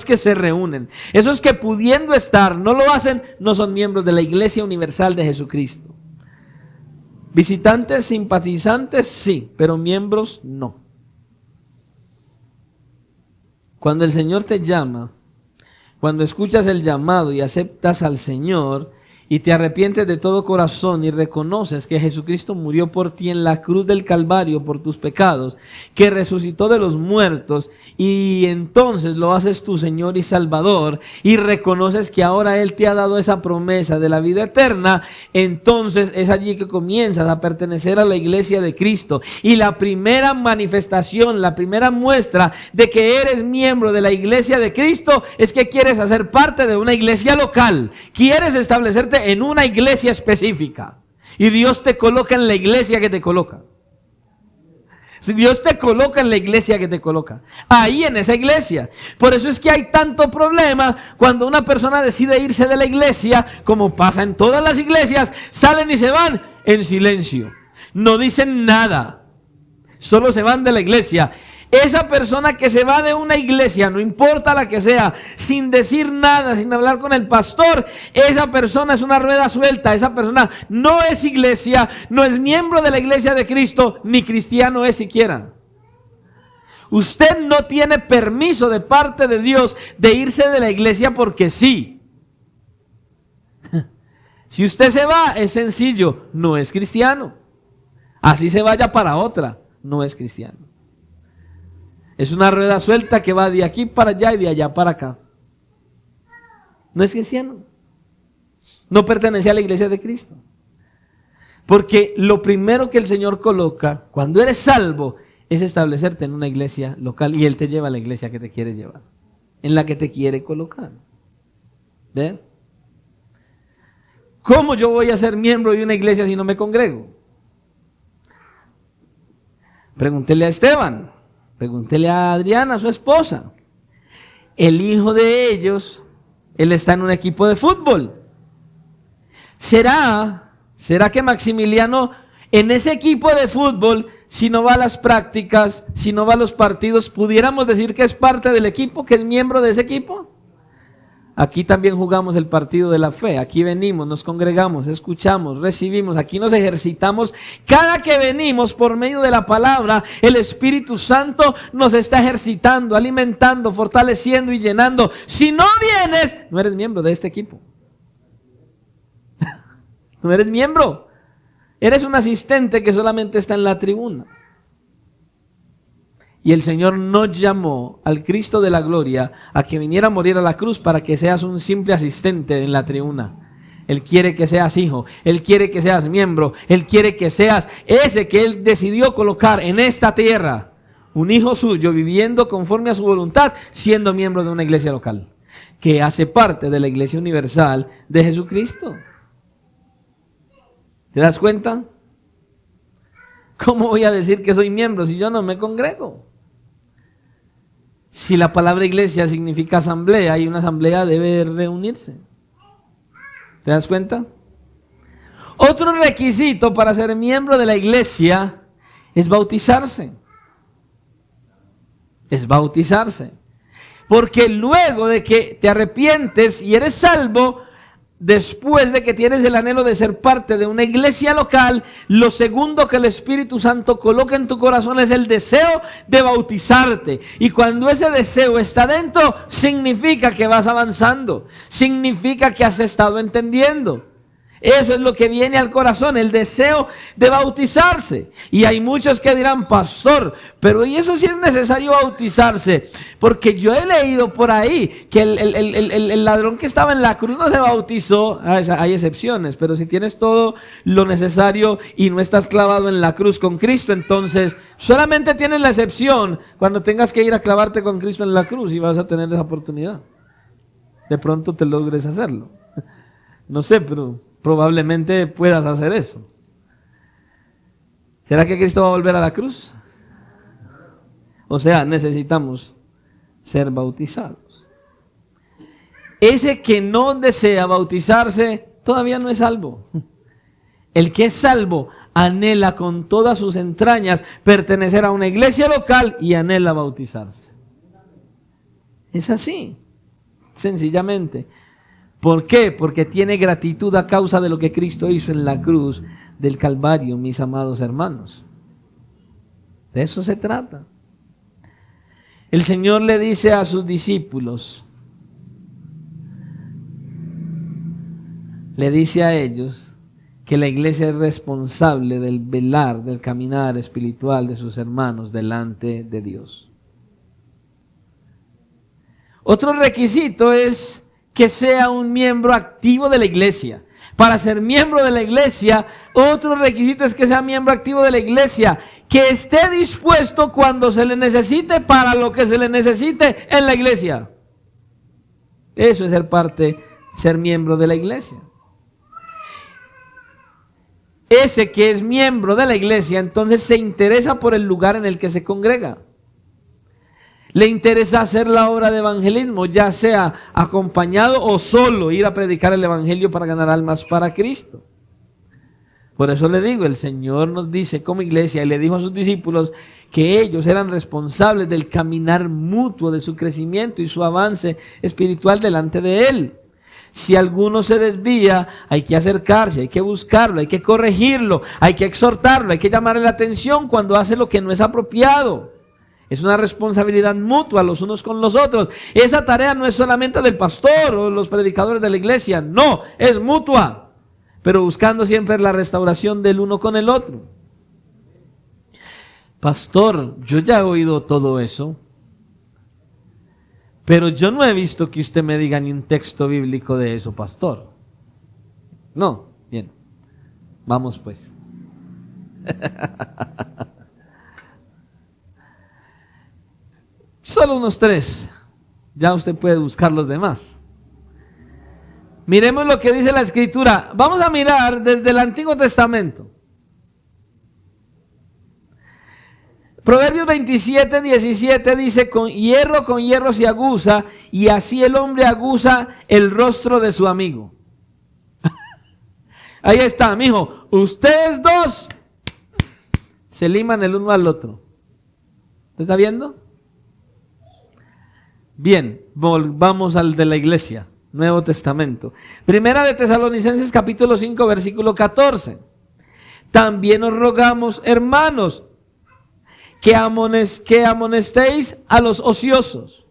que se reúnen. Esos que pudiendo estar, no lo hacen, no son miembros de la iglesia universal de Jesucristo. Visitantes, simpatizantes, sí, pero miembros no. Cuando el Señor te llama, cuando escuchas el llamado y aceptas al Señor, y te arrepientes de todo corazón y reconoces que Jesucristo murió por ti en la cruz del Calvario por tus pecados, que resucitó de los muertos, y entonces lo haces tu Señor y Salvador, y reconoces que ahora Él te ha dado esa promesa de la vida eterna, entonces es allí que comienzas a pertenecer a la iglesia de Cristo. Y la primera manifestación, la primera muestra de que eres miembro de la iglesia de Cristo es que quieres hacer parte de una iglesia local, quieres establecerte en una iglesia específica, y Dios te coloca en la iglesia que te coloca. Si Dios te coloca en la iglesia que te coloca, ahí en esa iglesia. Por eso es que hay tanto problema cuando una persona decide irse de la iglesia, como pasa en todas las iglesias, salen y se van en silencio, no dicen nada, solo se van de la iglesia. Esa persona que se va de una iglesia, no importa la que sea, sin decir nada, sin hablar con el pastor, esa persona es una rueda suelta, esa persona no es iglesia, no es miembro de la iglesia de Cristo, ni cristiano es siquiera. Usted no tiene permiso de parte de Dios de irse de la iglesia porque sí. Si usted se va, es sencillo, no es cristiano. Así se vaya para otra, no es cristiano. Es una rueda suelta que va de aquí para allá y de allá para acá. No es cristiano. No pertenece a la iglesia de Cristo. Porque lo primero que el Señor coloca cuando eres salvo es establecerte en una iglesia local, y Él te lleva a la iglesia que te quiere llevar, en la que te quiere colocar. ¿Ven? ¿Cómo yo voy a ser miembro de una iglesia si no me congrego? Pregúntele a Esteban. Pregúntele a Adriana, su esposa. El hijo de ellos, él está en un equipo de fútbol. ¿Será que Maximiliano en ese equipo de fútbol, si no va a las prácticas, si no va a los partidos, pudiéramos decir que es parte del equipo, que es miembro de ese equipo? Aquí también jugamos el partido de la fe. Aquí venimos, nos congregamos, escuchamos, recibimos. Aquí nos ejercitamos. Cada que venimos por medio de la palabra, el Espíritu Santo nos está ejercitando, alimentando, fortaleciendo y llenando. Si no vienes, no eres miembro de este equipo. No eres miembro. Eres un asistente que solamente está en la tribuna. Y el Señor no llamó al Cristo de la gloria a que viniera a morir a la cruz para que seas un simple asistente en la tribuna. Él quiere que seas hijo, Él quiere que seas miembro, Él quiere que seas ese que Él decidió colocar en esta tierra, un hijo suyo viviendo conforme a su voluntad, siendo miembro de una iglesia local, que hace parte de la iglesia universal de Jesucristo. ¿Te das cuenta? ¿Cómo voy a decir que soy miembro si yo no me congrego? Si la palabra iglesia significa asamblea, y una asamblea debe reunirse. ¿Te das cuenta? Otro requisito para ser miembro de la iglesia es bautizarse. Es bautizarse. Porque luego de que te arrepientes y eres salvo, después de que tienes el anhelo de ser parte de una iglesia local, lo segundo que el Espíritu Santo coloca en tu corazón es el deseo de bautizarte. Y cuando ese deseo está dentro, significa que vas avanzando, significa que has estado entendiendo. Eso es lo que viene al corazón, el deseo de bautizarse. Y hay muchos que dirán, pastor, pero ¿y eso sí es necesario bautizarse? Porque yo he leído por ahí que el ladrón que estaba en la cruz no se bautizó. Hay excepciones, pero si tienes todo lo necesario y no estás clavado en la cruz con Cristo, entonces solamente tienes la excepción cuando tengas que ir a clavarte con Cristo en la cruz, y vas a tener esa oportunidad. De pronto te logres hacerlo. No sé, pero probablemente puedas hacer eso. ¿Será que Cristo va a volver a la cruz? O sea, necesitamos ser bautizados. Ese que no desea bautizarse todavía no es salvo. El que es salvo anhela con todas sus entrañas pertenecer a una iglesia local y anhela bautizarse. Es así, sencillamente. ¿Por qué? Porque tiene gratitud a causa de lo que Cristo hizo en la cruz del Calvario, mis amados hermanos. De eso se trata. El Señor le dice a sus discípulos, le dice a ellos que la iglesia es responsable del velar, del caminar espiritual de sus hermanos delante de Dios. Otro requisito es que sea un miembro activo de la iglesia. Para ser miembro de la iglesia, otro requisito es que sea miembro activo de la iglesia, que esté dispuesto cuando se le necesite para lo que se le necesite en la iglesia. Eso es ser miembro de la iglesia. Ese que es miembro de la iglesia, entonces se interesa por el lugar en el que se congrega. Le interesa hacer la obra de evangelismo, ya sea acompañado o solo ir a predicar el evangelio para ganar almas para Cristo. Por eso le digo, el Señor nos dice como iglesia, y le dijo a sus discípulos que ellos eran responsables del caminar mutuo, de su crecimiento y su avance espiritual delante de Él. Si alguno se desvía, hay que acercarse, hay que buscarlo, hay que corregirlo, hay que exhortarlo, hay que llamarle la atención cuando hace lo que no es apropiado. Es una responsabilidad mutua los unos con los otros. Esa tarea no es solamente del pastor o los predicadores de la iglesia, no, es mutua, pero buscando siempre la restauración del uno con el otro. Pastor, yo ya he oído todo eso, pero yo no he visto que usted me diga ni un texto bíblico de eso, pastor. No, bien, vamos pues. Solo unos 3, ya usted puede buscar los demás. Miremos lo que dice la Escritura. Vamos a mirar desde el Antiguo Testamento. Proverbios 27:17 dice, con hierro se aguza, y así el hombre aguza el rostro de su amigo. Ahí está, mijo, ustedes dos se liman el uno al otro. ¿Usted está viendo? Bien, volvamos al de la iglesia, Nuevo Testamento. Primera de Tesalonicenses capítulo 5 versículo 14. También os rogamos, hermanos, que amonestéis a los ociosos,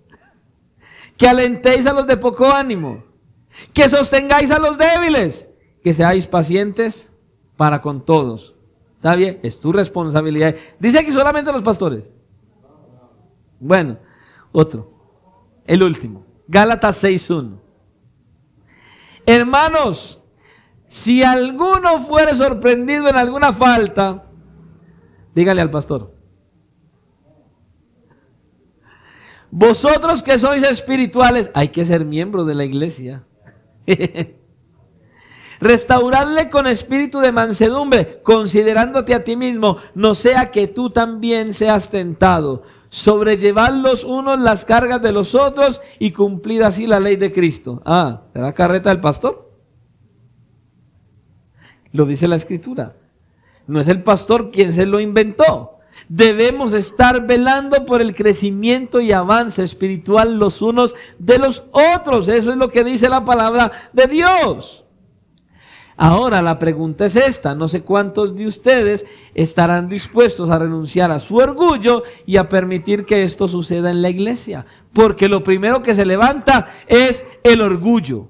que alentéis a los de poco ánimo, que sostengáis a los débiles, que seáis pacientes para con todos. ¿Está bien? Es tu responsabilidad. Dice aquí solamente los pastores. Bueno, otro. El último, Gálatas 6:1. Hermanos, si alguno fuere sorprendido en alguna falta, dígale al pastor. Vosotros que sois espirituales, hay que ser miembro de la iglesia. Restauradle con espíritu de mansedumbre, considerándote a ti mismo, no sea que tú también seas tentado. Sobrellevad los unos las cargas de los otros y cumplid así la ley de Cristo. ¿Será carreta del pastor? Lo dice la Escritura. No es el pastor quien se lo inventó. Debemos estar velando por el crecimiento y avance espiritual los unos de los otros. Eso es lo que dice la palabra de Dios. Ahora la pregunta es esta, no sé cuántos de ustedes estarán dispuestos a renunciar a su orgullo y a permitir que esto suceda en la iglesia, porque lo primero que se levanta es el orgullo.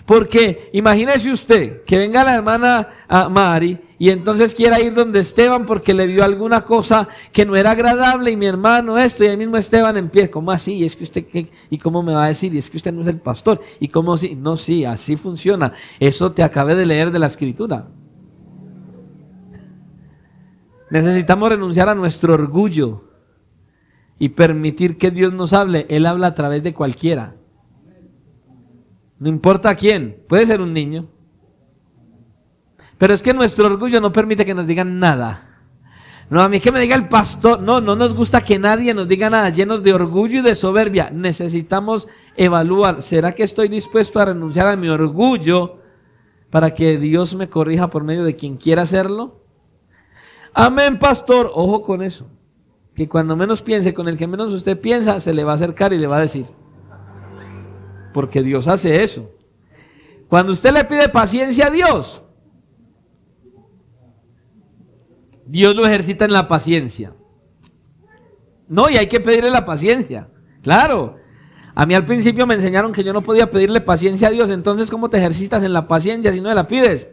Porque imagínese usted que venga la hermana Mari y entonces quiera ir donde Esteban porque le vio alguna cosa que no era agradable y mi hermano esto, y ahí mismo Esteban empieza, ¿cómo así? ¿Y es que usted qué? ¿Y cómo me va a decir? ¿Y es que usted no es el pastor? ¿Y cómo si? No, sí, así funciona. Eso te acabé de leer de la Escritura. Necesitamos renunciar a nuestro orgullo y permitir que Dios nos hable. Él habla a través de cualquiera. No importa quién, puede ser un niño. Pero es que nuestro orgullo no permite que nos digan nada. No, a mí que me diga el pastor, no nos gusta que nadie nos diga nada, llenos de orgullo y de soberbia. Necesitamos evaluar, ¿será que estoy dispuesto a renunciar a mi orgullo para que Dios me corrija por medio de quien quiera hacerlo? Amén, pastor. Ojo con eso, que cuando menos piense, con el que menos usted piensa, se le va a acercar y le va a decir. Porque Dios hace eso. Cuando usted le pide paciencia a Dios, Dios lo ejercita en la paciencia. No, y hay que pedirle la paciencia. Claro. A mí al principio me enseñaron que yo no podía pedirle paciencia a Dios. Entonces, ¿cómo te ejercitas en la paciencia si no la pides?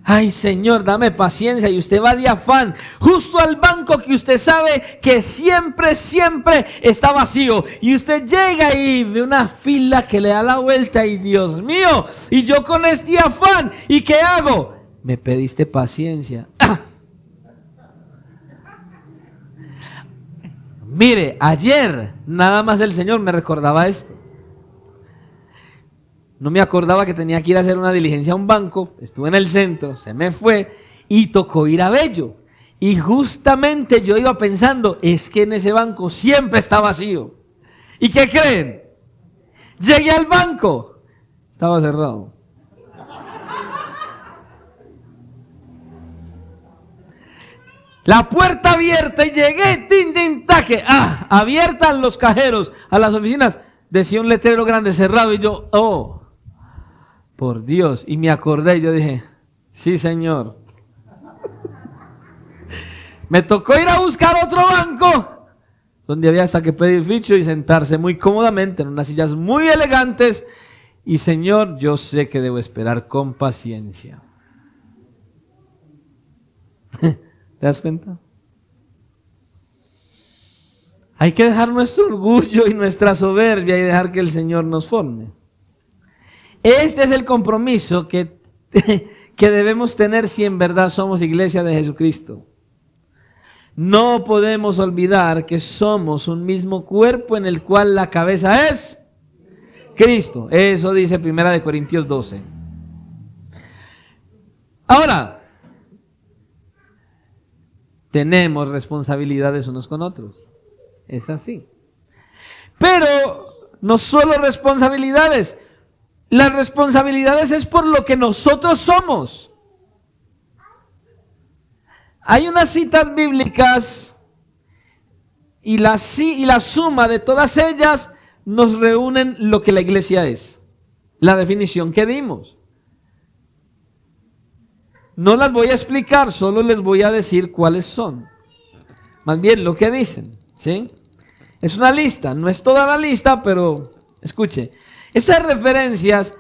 Ay, Señor, dame paciencia. Y usted va de afán justo al banco que usted sabe que siempre está vacío. Y usted llega y ve una fila que le da la vuelta. Y Dios mío, y yo con este afán, ¿y qué hago? Me pediste paciencia. Mire, ayer nada más el Señor me recordaba esto. No me acordaba que tenía que ir a hacer una diligencia a un banco. Estuve en el centro, se me fue y tocó ir a Bello. Y justamente yo iba pensando, es que en ese banco siempre está vacío. ¿Y qué creen? Llegué al banco, estaba cerrado. La puerta abierta y llegué, tin, tin, taque. Abiertas los cajeros a las oficinas. Decía un letrero grande, cerrado. Y yo, oh, por Dios. Y me acordé y yo dije, sí, Señor. Me tocó ir a buscar otro banco, donde había hasta que pedir ficho y sentarse muy cómodamente en unas sillas muy elegantes. Y Señor, yo sé que debo esperar con paciencia. ¿Te das cuenta? Hay que dejar nuestro orgullo y nuestra soberbia y dejar que el Señor nos forme. Este es el compromiso que debemos tener si en verdad somos iglesia de Jesucristo. No podemos olvidar que somos un mismo cuerpo en el cual la cabeza es Cristo. Eso dice 1 Corintios 12. Ahora, tenemos responsabilidades unos con otros. Es así. Pero no solo responsabilidades. Las responsabilidades es por lo que nosotros somos. Hay unas citas bíblicas y la suma de todas ellas nos reúnen lo que la iglesia es. La definición que dimos. No las voy a explicar, solo les voy a decir cuáles son. Más bien lo que dicen, ¿sí? Es una lista, no es toda la lista, pero escuche. Esas referencias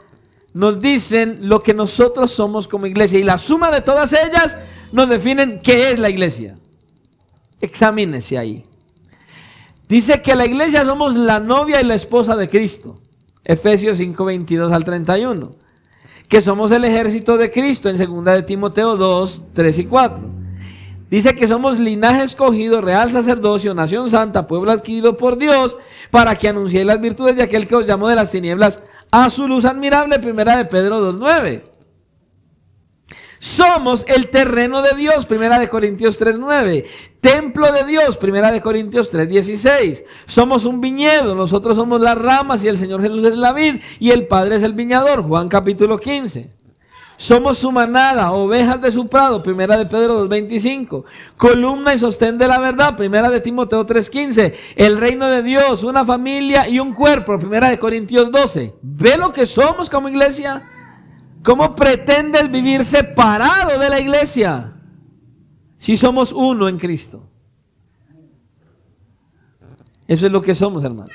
nos dicen lo que nosotros somos como iglesia y la suma de todas ellas nos definen qué es la iglesia. Examínese ahí. Dice que la iglesia somos la novia y la esposa de Cristo. Efesios 5, 22 al 31. Que somos el ejército de Cristo en 2 de Timoteo 2, 3 y 4. Dice que somos linaje escogido, real sacerdocio, nación santa, pueblo adquirido por Dios, para que anunciéis las virtudes de aquel que os llamó de las tinieblas a su luz admirable, 1 de Pedro 2, 9. Somos el terreno de Dios, 1 Corintios 3:9. Templo de Dios, 1 Corintios 3:16. Somos un viñedo, nosotros somos las ramas y el Señor Jesús es la vid y el Padre es el viñador, Juan capítulo 15. Somos su manada, ovejas de su prado, 1 de Pedro 2:25. Columna y sostén de la verdad, 1 de Timoteo 3:15. El reino de Dios, una familia y un cuerpo, 1 de Corintios 12. ¿Ve lo que somos como iglesia? ¿Cómo pretendes vivir separado de la iglesia si somos uno en Cristo? Eso es lo que somos, hermano.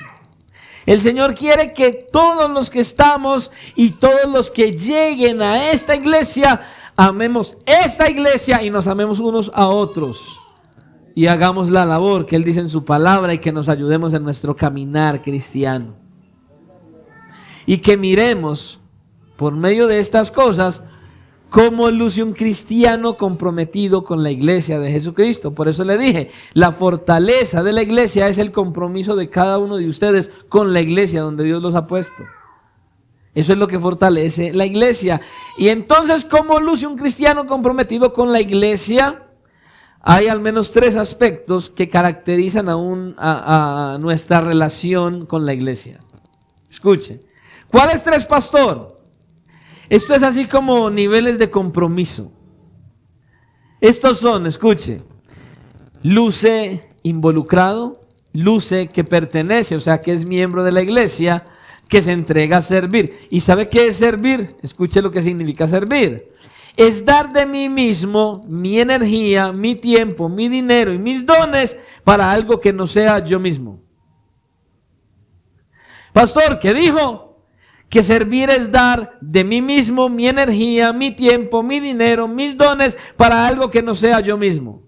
El Señor quiere que todos los que estamos y todos los que lleguen a esta iglesia, amemos esta iglesia y nos amemos unos a otros. Y hagamos la labor que Él dice en su palabra y que nos ayudemos en nuestro caminar cristiano. Y que miremos por medio de estas cosas cómo luce un cristiano comprometido con la iglesia de Jesucristo. Por eso le dije, la fortaleza de la iglesia es el compromiso de cada uno de ustedes con la iglesia donde Dios los ha puesto. Eso es lo que fortalece la iglesia. Y entonces, ¿cómo luce un cristiano comprometido con la iglesia? Hay al menos 3 aspectos que caracterizan a nuestra relación con la iglesia. Escuche. ¿Cuáles 3, pastor? Esto es así como niveles de compromiso. Estos son, escuche, luce involucrado, luce que pertenece, o sea que es miembro de la iglesia, que se entrega a servir. ¿Y sabe qué es servir? Escuche lo que significa servir. Es dar de mí mismo, mi energía, mi tiempo, mi dinero y mis dones para algo que no sea yo mismo. Pastor, ¿qué dijo? Que servir es dar de mí mismo, mi energía, mi tiempo, mi dinero, mis dones para algo que no sea yo mismo.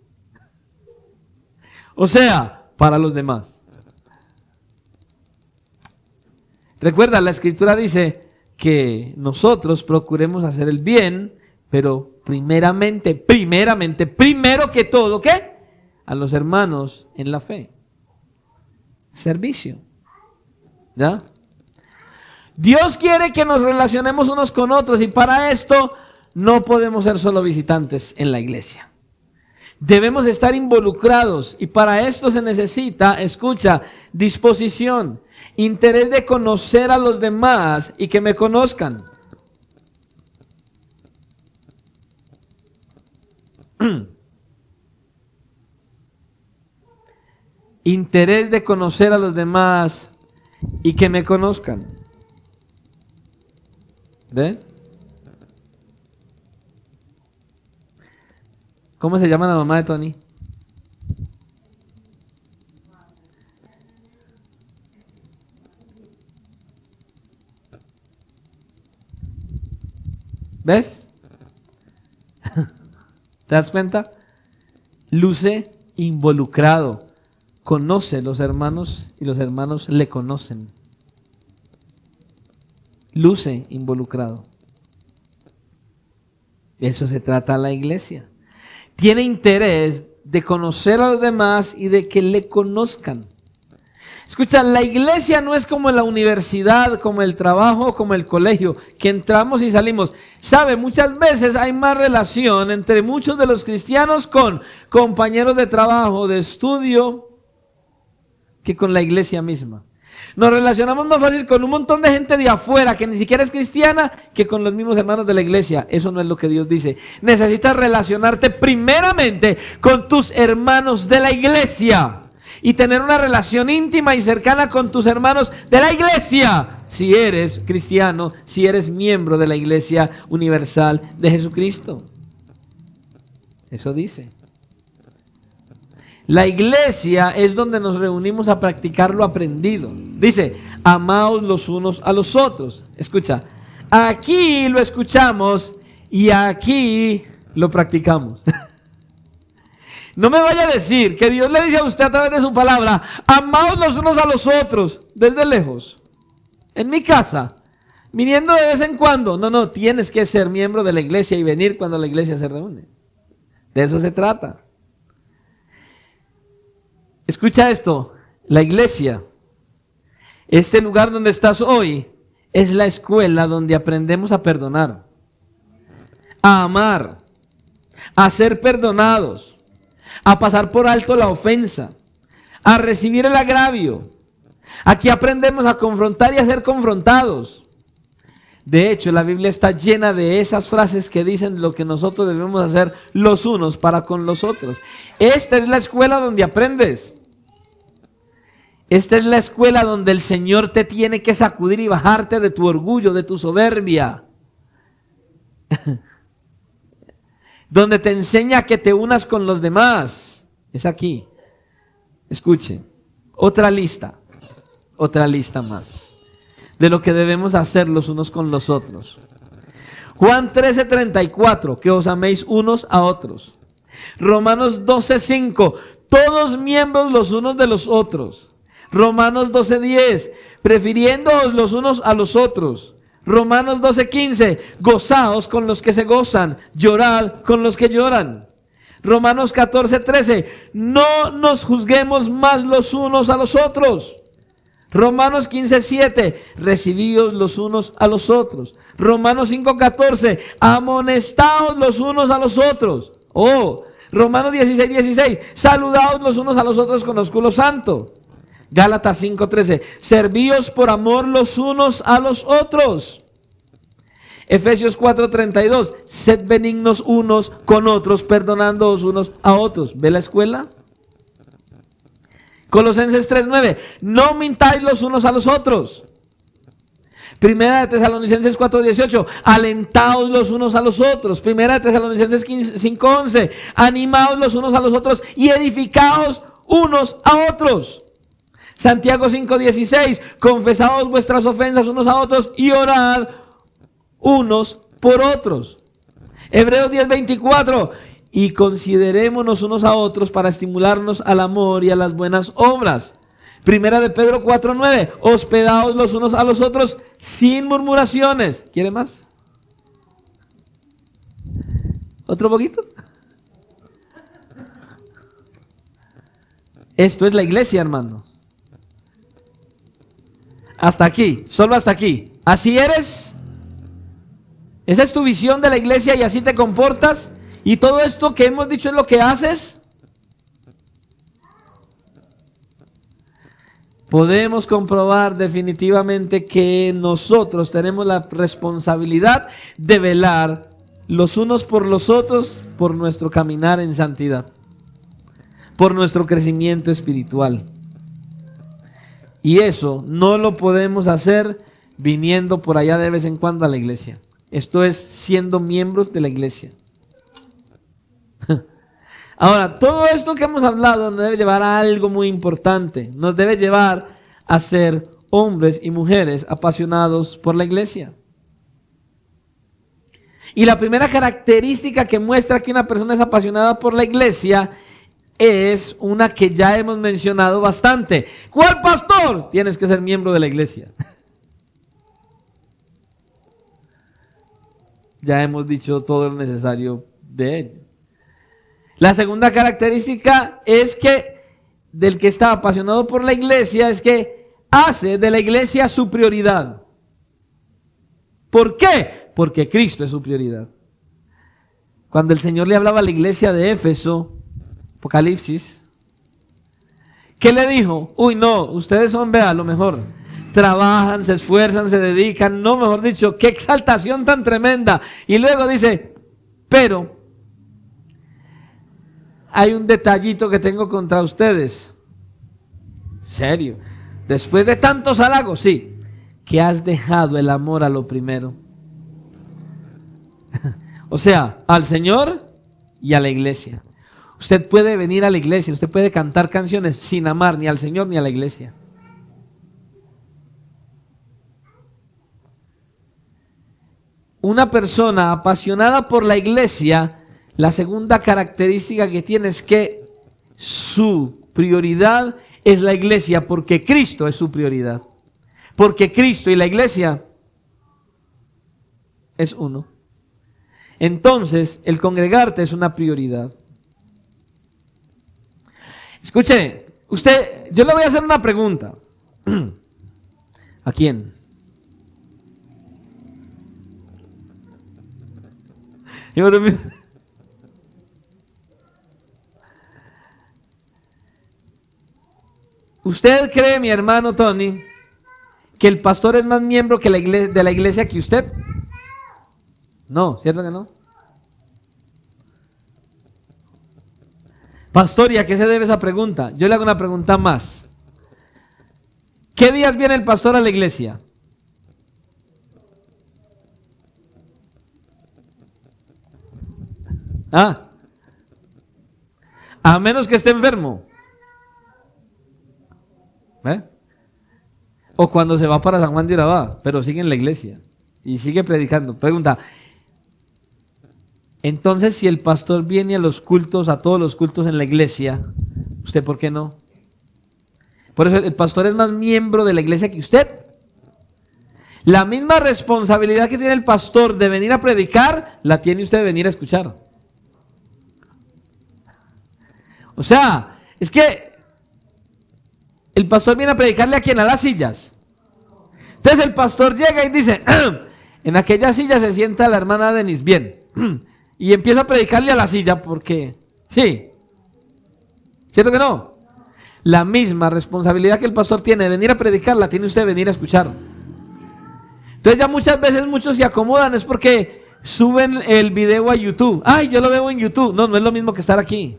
O sea, para los demás. Recuerda, la Escritura dice que nosotros procuremos hacer el bien, pero primero que todo, ¿qué? A los hermanos en la fe. Servicio. ¿Ya? Dios quiere que nos relacionemos unos con otros y para esto no podemos ser solo visitantes en la iglesia. Debemos estar involucrados y para esto se necesita, escucha, disposición, interés de conocer a los demás y que me conozcan. Interés de conocer a los demás y que me conozcan. ¿Ve? ¿Cómo se llama la mamá de Tony? ¿Ves? ¿Te das cuenta? Luce involucrado. Conoce los hermanos y los hermanos le conocen. Luce involucrado. De eso se trata la iglesia. Tiene interés de conocer a los demás y de que le conozcan. Escucha, la iglesia no es como la universidad, como el trabajo, como el colegio, que entramos y salimos. Sabe, muchas veces hay más relación entre muchos de los cristianos con compañeros de trabajo, de estudio, que con la iglesia misma. Nos relacionamos más fácil con un montón de gente de afuera que ni siquiera es cristiana que con los mismos hermanos de la iglesia. Eso no es lo que Dios dice. Necesitas relacionarte primeramente con tus hermanos de la iglesia y tener una relación íntima y cercana con tus hermanos de la iglesia. Si eres cristiano, si eres miembro de la iglesia universal de Jesucristo. Eso dice. La iglesia es donde nos reunimos a practicar lo aprendido. Dice, amaos los unos a los otros. Escucha, aquí lo escuchamos y aquí lo practicamos. No me vaya a decir que Dios le dice a usted a través de su palabra, amaos los unos a los otros, desde lejos, en mi casa, viniendo de vez en cuando. No, tienes que ser miembro de la iglesia y venir cuando la iglesia se reúne. De eso se trata. Escucha esto, la iglesia, este lugar donde estás hoy, es la escuela donde aprendemos a perdonar, a amar, a ser perdonados, a pasar por alto la ofensa, a recibir el agravio. Aquí aprendemos a confrontar y a ser confrontados. De hecho, la Biblia está llena de esas frases que dicen lo que nosotros debemos hacer los unos para con los otros. Esta es la escuela donde aprendes. Esta es la escuela donde el Señor te tiene que sacudir y bajarte de tu orgullo, de tu soberbia. Donde te enseña que te unas con los demás. Es aquí. Escuche, otra lista más de lo que debemos hacer los unos con los otros. Juan 13:34, que os améis unos a otros. Romanos 12:5, todos miembros los unos de los otros. Romanos 12:10, prefiriéndoos los unos a los otros. Romanos 12:15, gozaos con los que se gozan, llorad con los que lloran. Romanos 14:13, no nos juzguemos más los unos a los otros. Romanos 15:7, recibíos los unos a los otros. Romanos 5:14, amonestaos los unos a los otros. Romanos 16:16, saludaos los unos a los otros con ósculo santo. Gálatas 5:13, servíos por amor los unos a los otros. Efesios 4:32, sed benignos unos con otros, perdonándoos unos a otros. ¿Ve la escuela? Colosenses 3:9, no mintáis los unos a los otros. Primera de Tesalonicenses 4:18, alentaos los unos a los otros. Primera de Tesalonicenses 5:11, animaos los unos a los otros y edificaos unos a otros. Santiago 5:16, confesaos vuestras ofensas unos a otros y orad unos por otros. Hebreos 10:24, y considerémonos unos a otros para estimularnos al amor y a las buenas obras. Primera de Pedro 4:9, hospedaos los unos a los otros sin murmuraciones. ¿Quiere más? ¿Otro poquito? Esto es la iglesia, hermanos. Hasta aquí, solo hasta aquí. ¿Así eres? ¿Esa es tu visión de la iglesia y así te comportas? ¿Y todo esto que hemos dicho es lo que haces? Podemos comprobar definitivamente que nosotros tenemos la responsabilidad de velar los unos por los otros por nuestro caminar en santidad, por nuestro crecimiento espiritual. Y eso no lo podemos hacer viniendo por allá de vez en cuando a la iglesia. Esto es siendo miembros de la iglesia. Ahora, todo esto que hemos hablado nos debe llevar a algo muy importante. Nos debe llevar a ser hombres y mujeres apasionados por la iglesia. Y la primera característica que muestra que una persona es apasionada por la iglesia es una que ya hemos mencionado bastante. ¿Cuál pastor? Tienes que ser miembro de la iglesia. Ya hemos dicho todo lo necesario de ello. La segunda característica es que del que está apasionado por la iglesia es que hace de la iglesia su prioridad. ¿Por qué? Porque Cristo es su prioridad. Cuando el Señor le hablaba a la iglesia de Éfeso, Apocalipsis, ¿qué le dijo? Uy, no, ustedes son, vea, lo mejor. Trabajan, se esfuerzan, se dedican, no, mejor dicho, qué exaltación tan tremenda. Y luego dice, pero hay un detallito que tengo contra ustedes. ¿Serio? Después de tantos halagos, sí, que has dejado el amor a lo primero. O sea, al Señor y a la iglesia. Usted puede venir a la iglesia, usted puede cantar canciones sin amar ni al Señor ni a la iglesia. Una persona apasionada por la iglesia, la segunda característica que tiene es que su prioridad es la iglesia porque Cristo es su prioridad. Porque Cristo y la iglesia es uno. Entonces, el congregarte es una prioridad. Escuche, yo le voy a hacer una pregunta. ¿A quién? ¿Usted cree, mi hermano Tony, que el pastor es más miembro que de la iglesia que usted? No, ¿cierto que no? Pastor, ¿y a qué se debe esa pregunta? Yo le hago una pregunta más. ¿Qué días viene el pastor a la iglesia? A menos que esté enfermo. O cuando se va para San Juan de Urabá, pero sigue en la iglesia y sigue predicando. Pregunta, entonces si el pastor viene a los cultos, a todos los cultos en la iglesia, ¿usted por qué no? Por eso el pastor es más miembro de la iglesia que usted. La misma responsabilidad que tiene el pastor de venir a predicar, la tiene usted de venir a escuchar. O sea, es que el pastor viene a predicarle a quien, a las sillas. Entonces el pastor llega y dice, en aquella silla se sienta la hermana Denise, bien. Y empieza a predicarle a la silla porque, sí, ¿cierto que no? La misma responsabilidad que el pastor tiene de venir a predicar, la tiene usted de venir a escuchar. Entonces ya muchas veces muchos se acomodan, es porque suben el video a YouTube. Ay, yo lo veo en YouTube. No, no es lo mismo que estar aquí.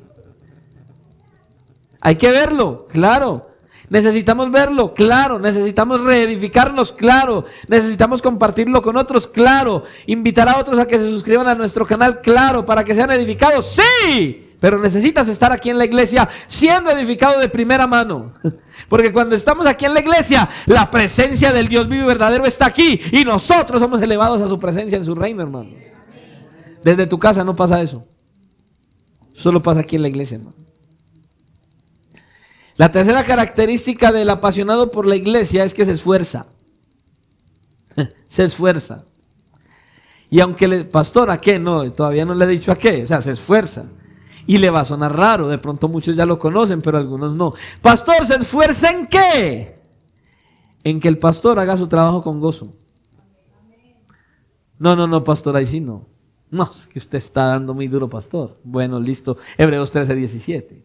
Hay que verlo, claro. Necesitamos verlo, claro. Necesitamos reedificarnos, claro. Necesitamos compartirlo con otros, claro. Invitar a otros a que se suscriban a nuestro canal, claro, para que sean edificados, sí. Pero necesitas estar aquí en la iglesia siendo edificado de primera mano. Porque cuando estamos aquí en la iglesia, la presencia del Dios vivo y verdadero está aquí. Y nosotros somos elevados a su presencia en su reino, hermanos. Desde tu casa no pasa eso. Solo pasa aquí en la iglesia, hermano. La tercera característica del apasionado por la iglesia es que se esfuerza. Se esfuerza. Y aunque pastor, ¿a qué? No, todavía no le he dicho a qué. O sea, se esfuerza. Y le va a sonar raro, de pronto muchos ya lo conocen, pero algunos no. Pastor, ¿se esfuerza en qué? En que el pastor haga su trabajo con gozo. No, pastor, ahí sí no. No, es que usted está dando muy duro, pastor. Bueno, listo. Hebreos 13:17.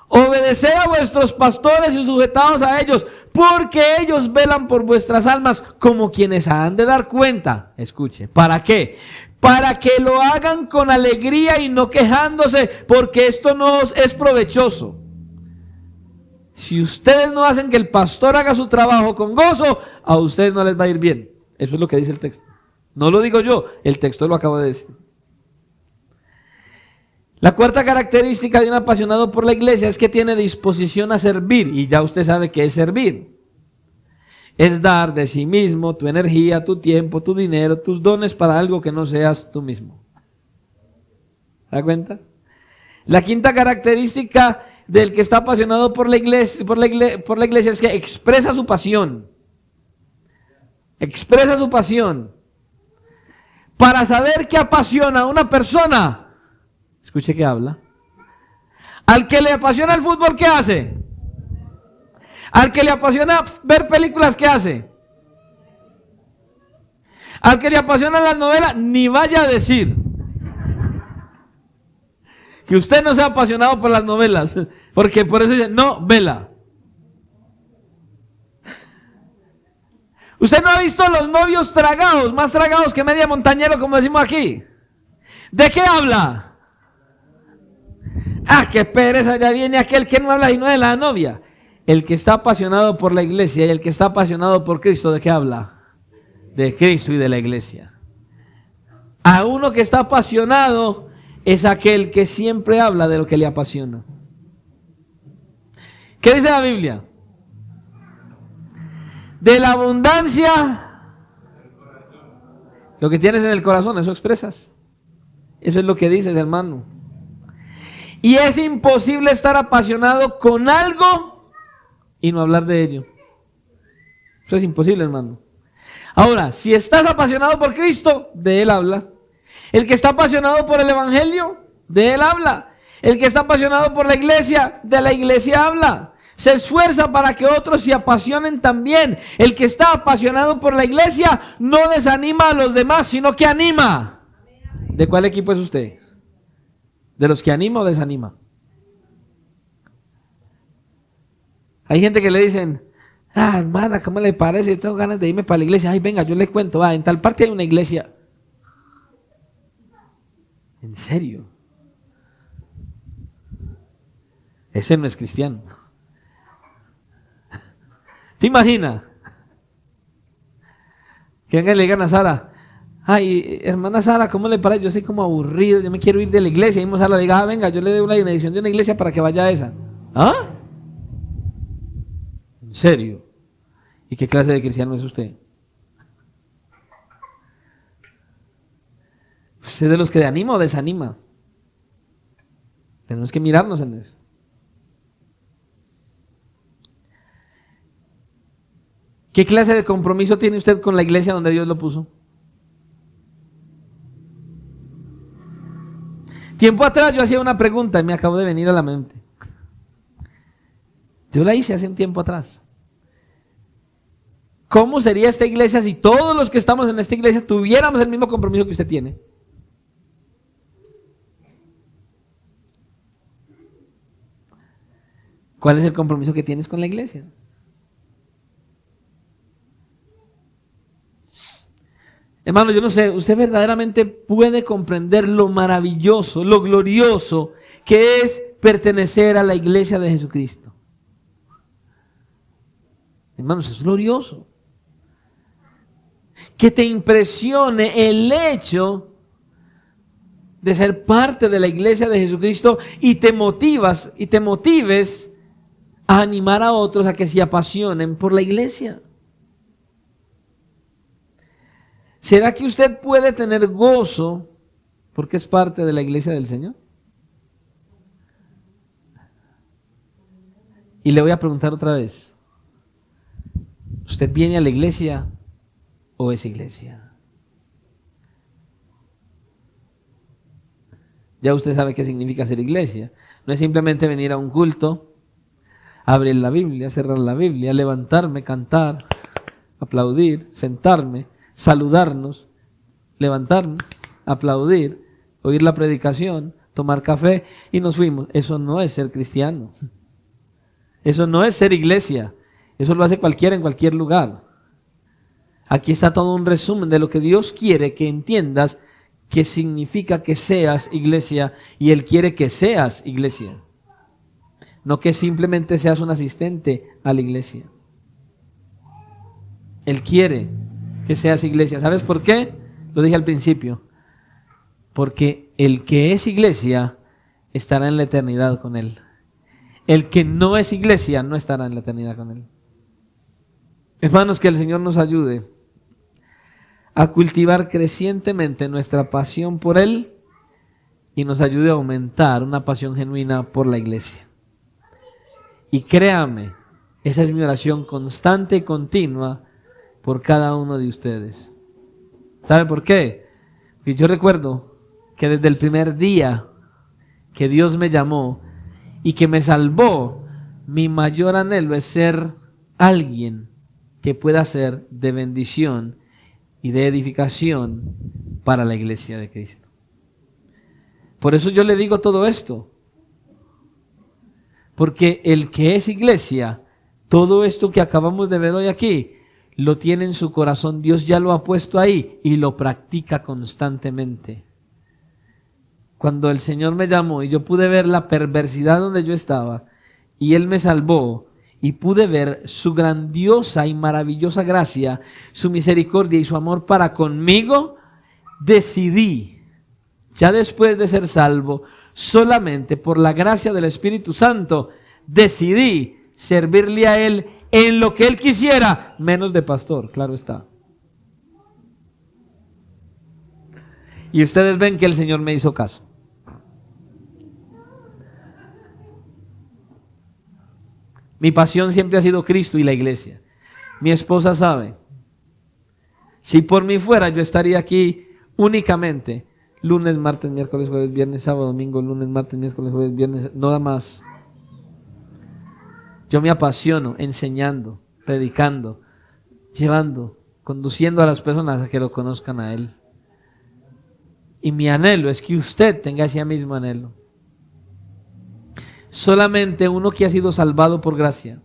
Obedeced a vuestros pastores y sujetaos a ellos, porque ellos velan por vuestras almas como quienes han de dar cuenta. Escuche, ¿para qué? Para que lo hagan con alegría y no quejándose, porque esto no os es provechoso. Si ustedes no hacen que el pastor haga su trabajo con gozo, a ustedes no les va a ir bien. Eso es lo que dice el texto. No lo digo yo, el texto lo acabo de decir. La cuarta característica de un apasionado por la iglesia es que tiene disposición a servir, y ya usted sabe qué es servir. Es dar de sí mismo, tu energía, tu tiempo, tu dinero, tus dones para algo que no seas tú mismo. ¿Se da cuenta? La quinta característica del que está apasionado por la iglesia es que expresa su pasión. Expresa su pasión. Para saber qué apasiona a una persona, escuche que habla. Al que le apasiona el fútbol, ¿qué hace? Al que le apasiona ver películas, ¿qué hace? Al que le apasionan las novelas, ni vaya a decir que usted no sea apasionado por las novelas, porque por eso dice, no, vela. Usted no ha visto a los novios tragados, más tragados que media montañero, como decimos aquí. ¿De qué habla? Ah, qué pereza, ya viene aquel que no habla y no de la novia. El que está apasionado por la iglesia y el que está apasionado por Cristo, ¿de qué habla? De Cristo y de la iglesia. A uno que está apasionado es aquel que siempre habla de lo que le apasiona. ¿Qué dice la Biblia? De la abundancia, lo que tienes en el corazón, eso expresas. Eso es lo que dices, hermano. Y es imposible estar apasionado con algo y no hablar de ello. Eso es imposible, hermano. Ahora, si estás apasionado por Cristo, de Él habla. El que está apasionado por el Evangelio, de Él habla. El que está apasionado por la iglesia, de la iglesia habla. Se esfuerza para que otros se apasionen también. El que está apasionado por la iglesia no desanima a los demás, sino que anima. ¿De cuál equipo es usted? ¿De los que anima o desanima? Hay gente que le dicen, hermana, ¿cómo le parece? Yo tengo ganas de irme para la iglesia. Ay, venga, yo le cuento, en tal parte hay una iglesia. ¿En serio? Ese no es cristiano. ¿Te imaginas? Que venga y le digan a Sara, ay, hermana Sara, ¿cómo le parece? Yo soy como aburrido, yo me quiero ir de la iglesia. Y Sara le diga, venga, yo le doy una dirección de una iglesia para que vaya a esa. ¿Ah? ¿En serio? ¿Y qué clase de cristiano es usted? ¿Usted es de los que anima o desanima? Tenemos que mirarnos en eso. ¿Qué clase de compromiso tiene usted con la iglesia donde Dios lo puso? Tiempo atrás yo hacía una pregunta y me acabo de venir a la mente. Yo la hice hace un tiempo atrás. ¿Cómo sería esta iglesia si todos los que estamos en esta iglesia tuviéramos el mismo compromiso que usted tiene? ¿Cuál es el compromiso que tienes con la iglesia? Hermano, yo no sé, usted verdaderamente puede comprender lo maravilloso, lo glorioso que es pertenecer a la iglesia de Jesucristo. Hermanos, es glorioso. Que te impresione el hecho de ser parte de la iglesia de Jesucristo y te motives a animar a otros a que se apasionen por la iglesia. ¿Será que usted puede tener gozo porque es parte de la iglesia del Señor? Y le voy a preguntar otra vez, ¿usted viene a la iglesia o es iglesia? Ya usted sabe qué significa ser iglesia. No es simplemente venir a un culto, abrir la Biblia, cerrar la Biblia, levantarme, cantar, aplaudir, sentarme, saludarnos, levantarnos, aplaudir, oír la predicación, tomar café y nos fuimos. Eso no es ser cristiano. Eso no es ser iglesia. Eso lo hace cualquiera en cualquier lugar. Aquí está todo un resumen de lo que Dios quiere que entiendas que significa que seas iglesia, y Él quiere que seas iglesia. No que simplemente seas un asistente a la iglesia. Él quiere que seas iglesia. ¿Sabes por qué? Lo dije al principio. Porque el que es iglesia estará en la eternidad con Él. El que no es iglesia no estará en la eternidad con Él. Hermanos, que el Señor nos ayude a cultivar crecientemente nuestra pasión por Él y nos ayude a aumentar una pasión genuina por la iglesia. Y créame, esa es mi oración constante y continua por cada uno de ustedes. ¿Sabe por qué? Porque yo recuerdo que desde el primer día que Dios me llamó y que me salvó, mi mayor anhelo es ser alguien que pueda ser de bendición y de edificación para la iglesia de Cristo. Por eso yo le digo todo esto. Porque el que es iglesia, todo esto que acabamos de ver hoy aquí, lo tiene en su corazón. Dios ya lo ha puesto ahí y lo practica constantemente. Cuando el Señor me llamó y yo pude ver la perversidad donde yo estaba y Él me salvó, y pude ver su grandiosa y maravillosa gracia, su misericordia y su amor para conmigo, decidí, ya después de ser salvo, solamente por la gracia del Espíritu Santo, decidí servirle a Él en lo que Él quisiera, menos de pastor, claro está. Y ustedes ven que el Señor me hizo caso. Mi pasión siempre ha sido Cristo y la iglesia. Mi esposa sabe. Si por mí fuera, yo estaría aquí únicamente lunes, martes, miércoles, jueves, viernes, sábado, domingo, lunes, martes, miércoles, jueves, viernes, nada más. Yo me apasiono enseñando, predicando, llevando, conduciendo a las personas a que lo conozcan a Él. Y mi anhelo es que usted tenga ese mismo anhelo. Solamente uno que ha sido salvado por gracia,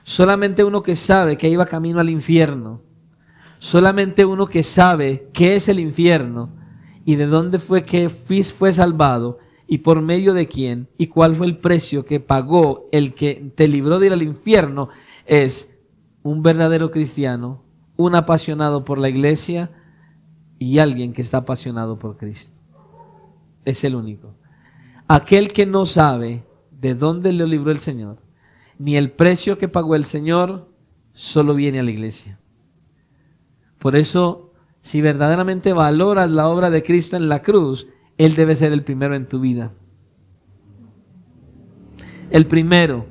solamente uno que sabe que iba camino al infierno, solamente uno que sabe qué es el infierno y de dónde fue que fue salvado y por medio de quién y cuál fue el precio que pagó el que te libró de ir al infierno, es un verdadero cristiano, un apasionado por la iglesia y alguien que está apasionado por Cristo. Es el único. Aquel que no sabe de dónde le libró el Señor, ni el precio que pagó el Señor, solo viene a la iglesia. Por eso, si verdaderamente valoras la obra de Cristo en la cruz, Él debe ser el primero en tu vida. El primero.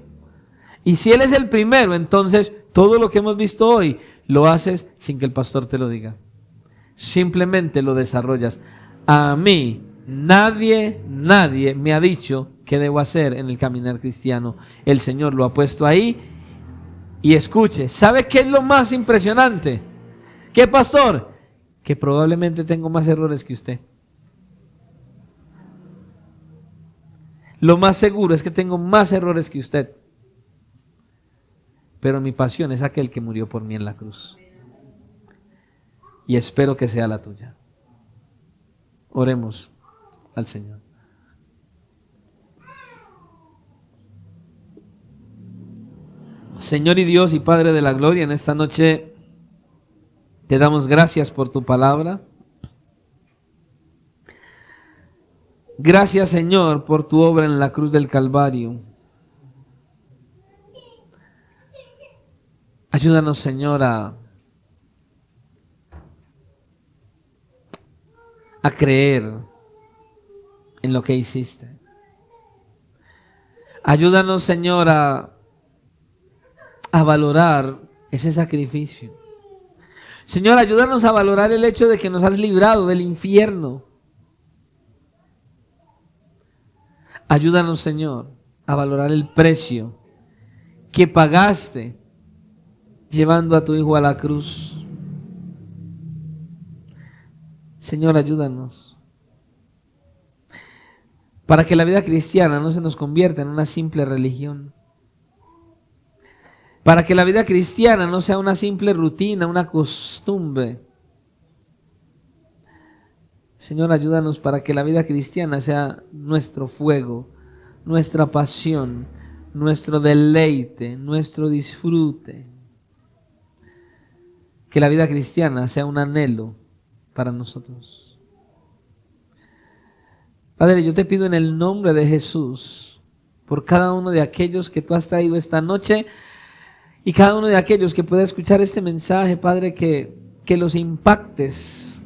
Y si Él es el primero, entonces todo lo que hemos visto hoy lo haces sin que el pastor te lo diga. Simplemente lo desarrollas. A mí nadie me ha dicho qué debo hacer en el caminar cristiano. El Señor lo ha puesto ahí. Y escuche, ¿sabe qué es lo más impresionante? ¿Qué, pastor? Que probablemente tengo más errores que usted. Lo más seguro es que tengo más errores que usted. Pero mi pasión es aquel que murió por mí en la cruz. Y espero que sea la tuya. Oremos al Señor. Señor y Dios y Padre de la gloria, en esta noche te damos gracias por tu palabra. Gracias, Señor, por tu obra en la cruz del Calvario. Ayúdanos, Señor, a creer en lo que hiciste. Ayúdanos, Señor, a valorar ese sacrificio. Señor, ayúdanos a valorar el hecho de que nos has librado del infierno. Ayúdanos, Señor, a valorar el precio que pagaste llevando a tu Hijo a la cruz. Señor, ayúdanos para que la vida cristiana no se nos convierta en una simple religión. Para que la vida cristiana no sea una simple rutina, una costumbre. Señor, ayúdanos para que la vida cristiana sea nuestro fuego, nuestra pasión, nuestro deleite, nuestro disfrute. Que la vida cristiana sea un anhelo para nosotros. Padre, yo te pido en el nombre de Jesús, por cada uno de aquellos que tú has traído esta noche, y cada uno de aquellos que pueda escuchar este mensaje, Padre, que los impactes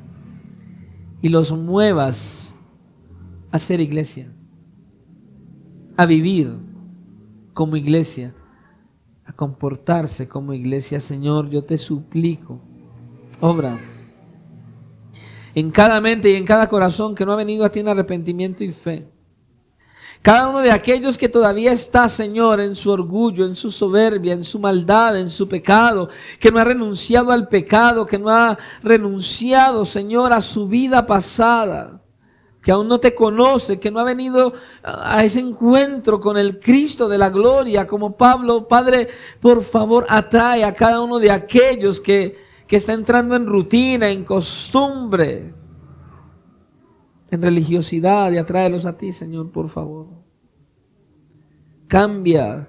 y los muevas a ser iglesia, a vivir como iglesia, a comportarse como iglesia. Señor, yo te suplico, obra en cada mente y en cada corazón que no ha venido a ti en arrepentimiento y fe. Cada uno de aquellos que todavía está, Señor, en su orgullo, en su soberbia, en su maldad, en su pecado, que no ha renunciado al pecado, que no ha renunciado, Señor, a su vida pasada, que aún no te conoce, que no ha venido a ese encuentro con el Cristo de la gloria, como Pablo. Padre, por favor, atrae a cada uno de aquellos que está entrando en rutina, en costumbre, en religiosidad, y atráelos a ti, Señor, por favor. Cambia,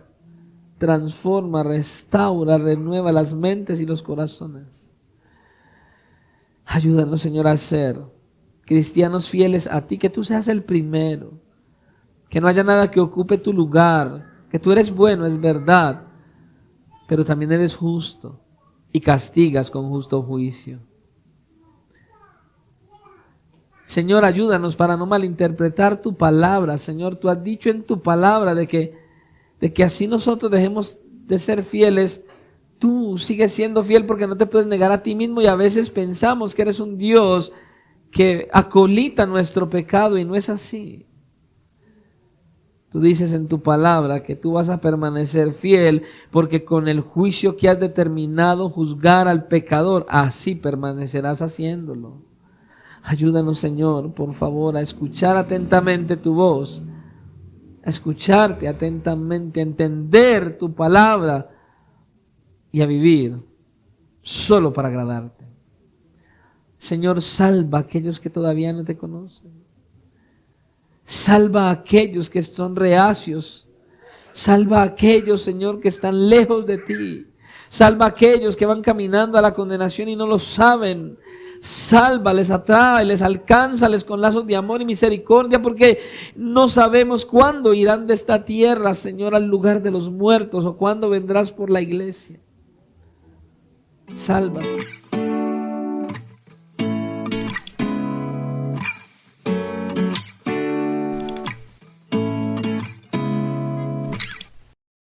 transforma, restaura, renueva las mentes y los corazones. Ayúdanos, Señor, a ser cristianos fieles a ti, que tú seas el primero, que no haya nada que ocupe tu lugar, que tú eres bueno, es verdad, pero también eres justo y castigas con justo juicio. Señor, ayúdanos para no malinterpretar tu palabra. Señor, tú has dicho en tu palabra de que así nosotros dejemos de ser fieles. Tú sigues siendo fiel porque no te puedes negar a ti mismo, y a veces pensamos que eres un Dios que acolita nuestro pecado, y no es así. Tú dices en tu palabra que tú vas a permanecer fiel porque con el juicio que has determinado juzgar al pecador, así permanecerás haciéndolo. Ayúdanos, Señor, por favor, a escuchar atentamente tu voz, a escucharte atentamente, a entender tu palabra y a vivir solo para agradarte. Señor, salva a aquellos que todavía no te conocen. Salva a aquellos que son reacios. Salva a aquellos, Señor, que están lejos de ti. Salva a aquellos que van caminando a la condenación y no lo saben. Sálvales, atráeles, alcánzales con lazos de amor y misericordia, porque no sabemos cuándo irán de esta tierra, Señor, al lugar de los muertos, o cuándo vendrás por la iglesia. Sálvanos.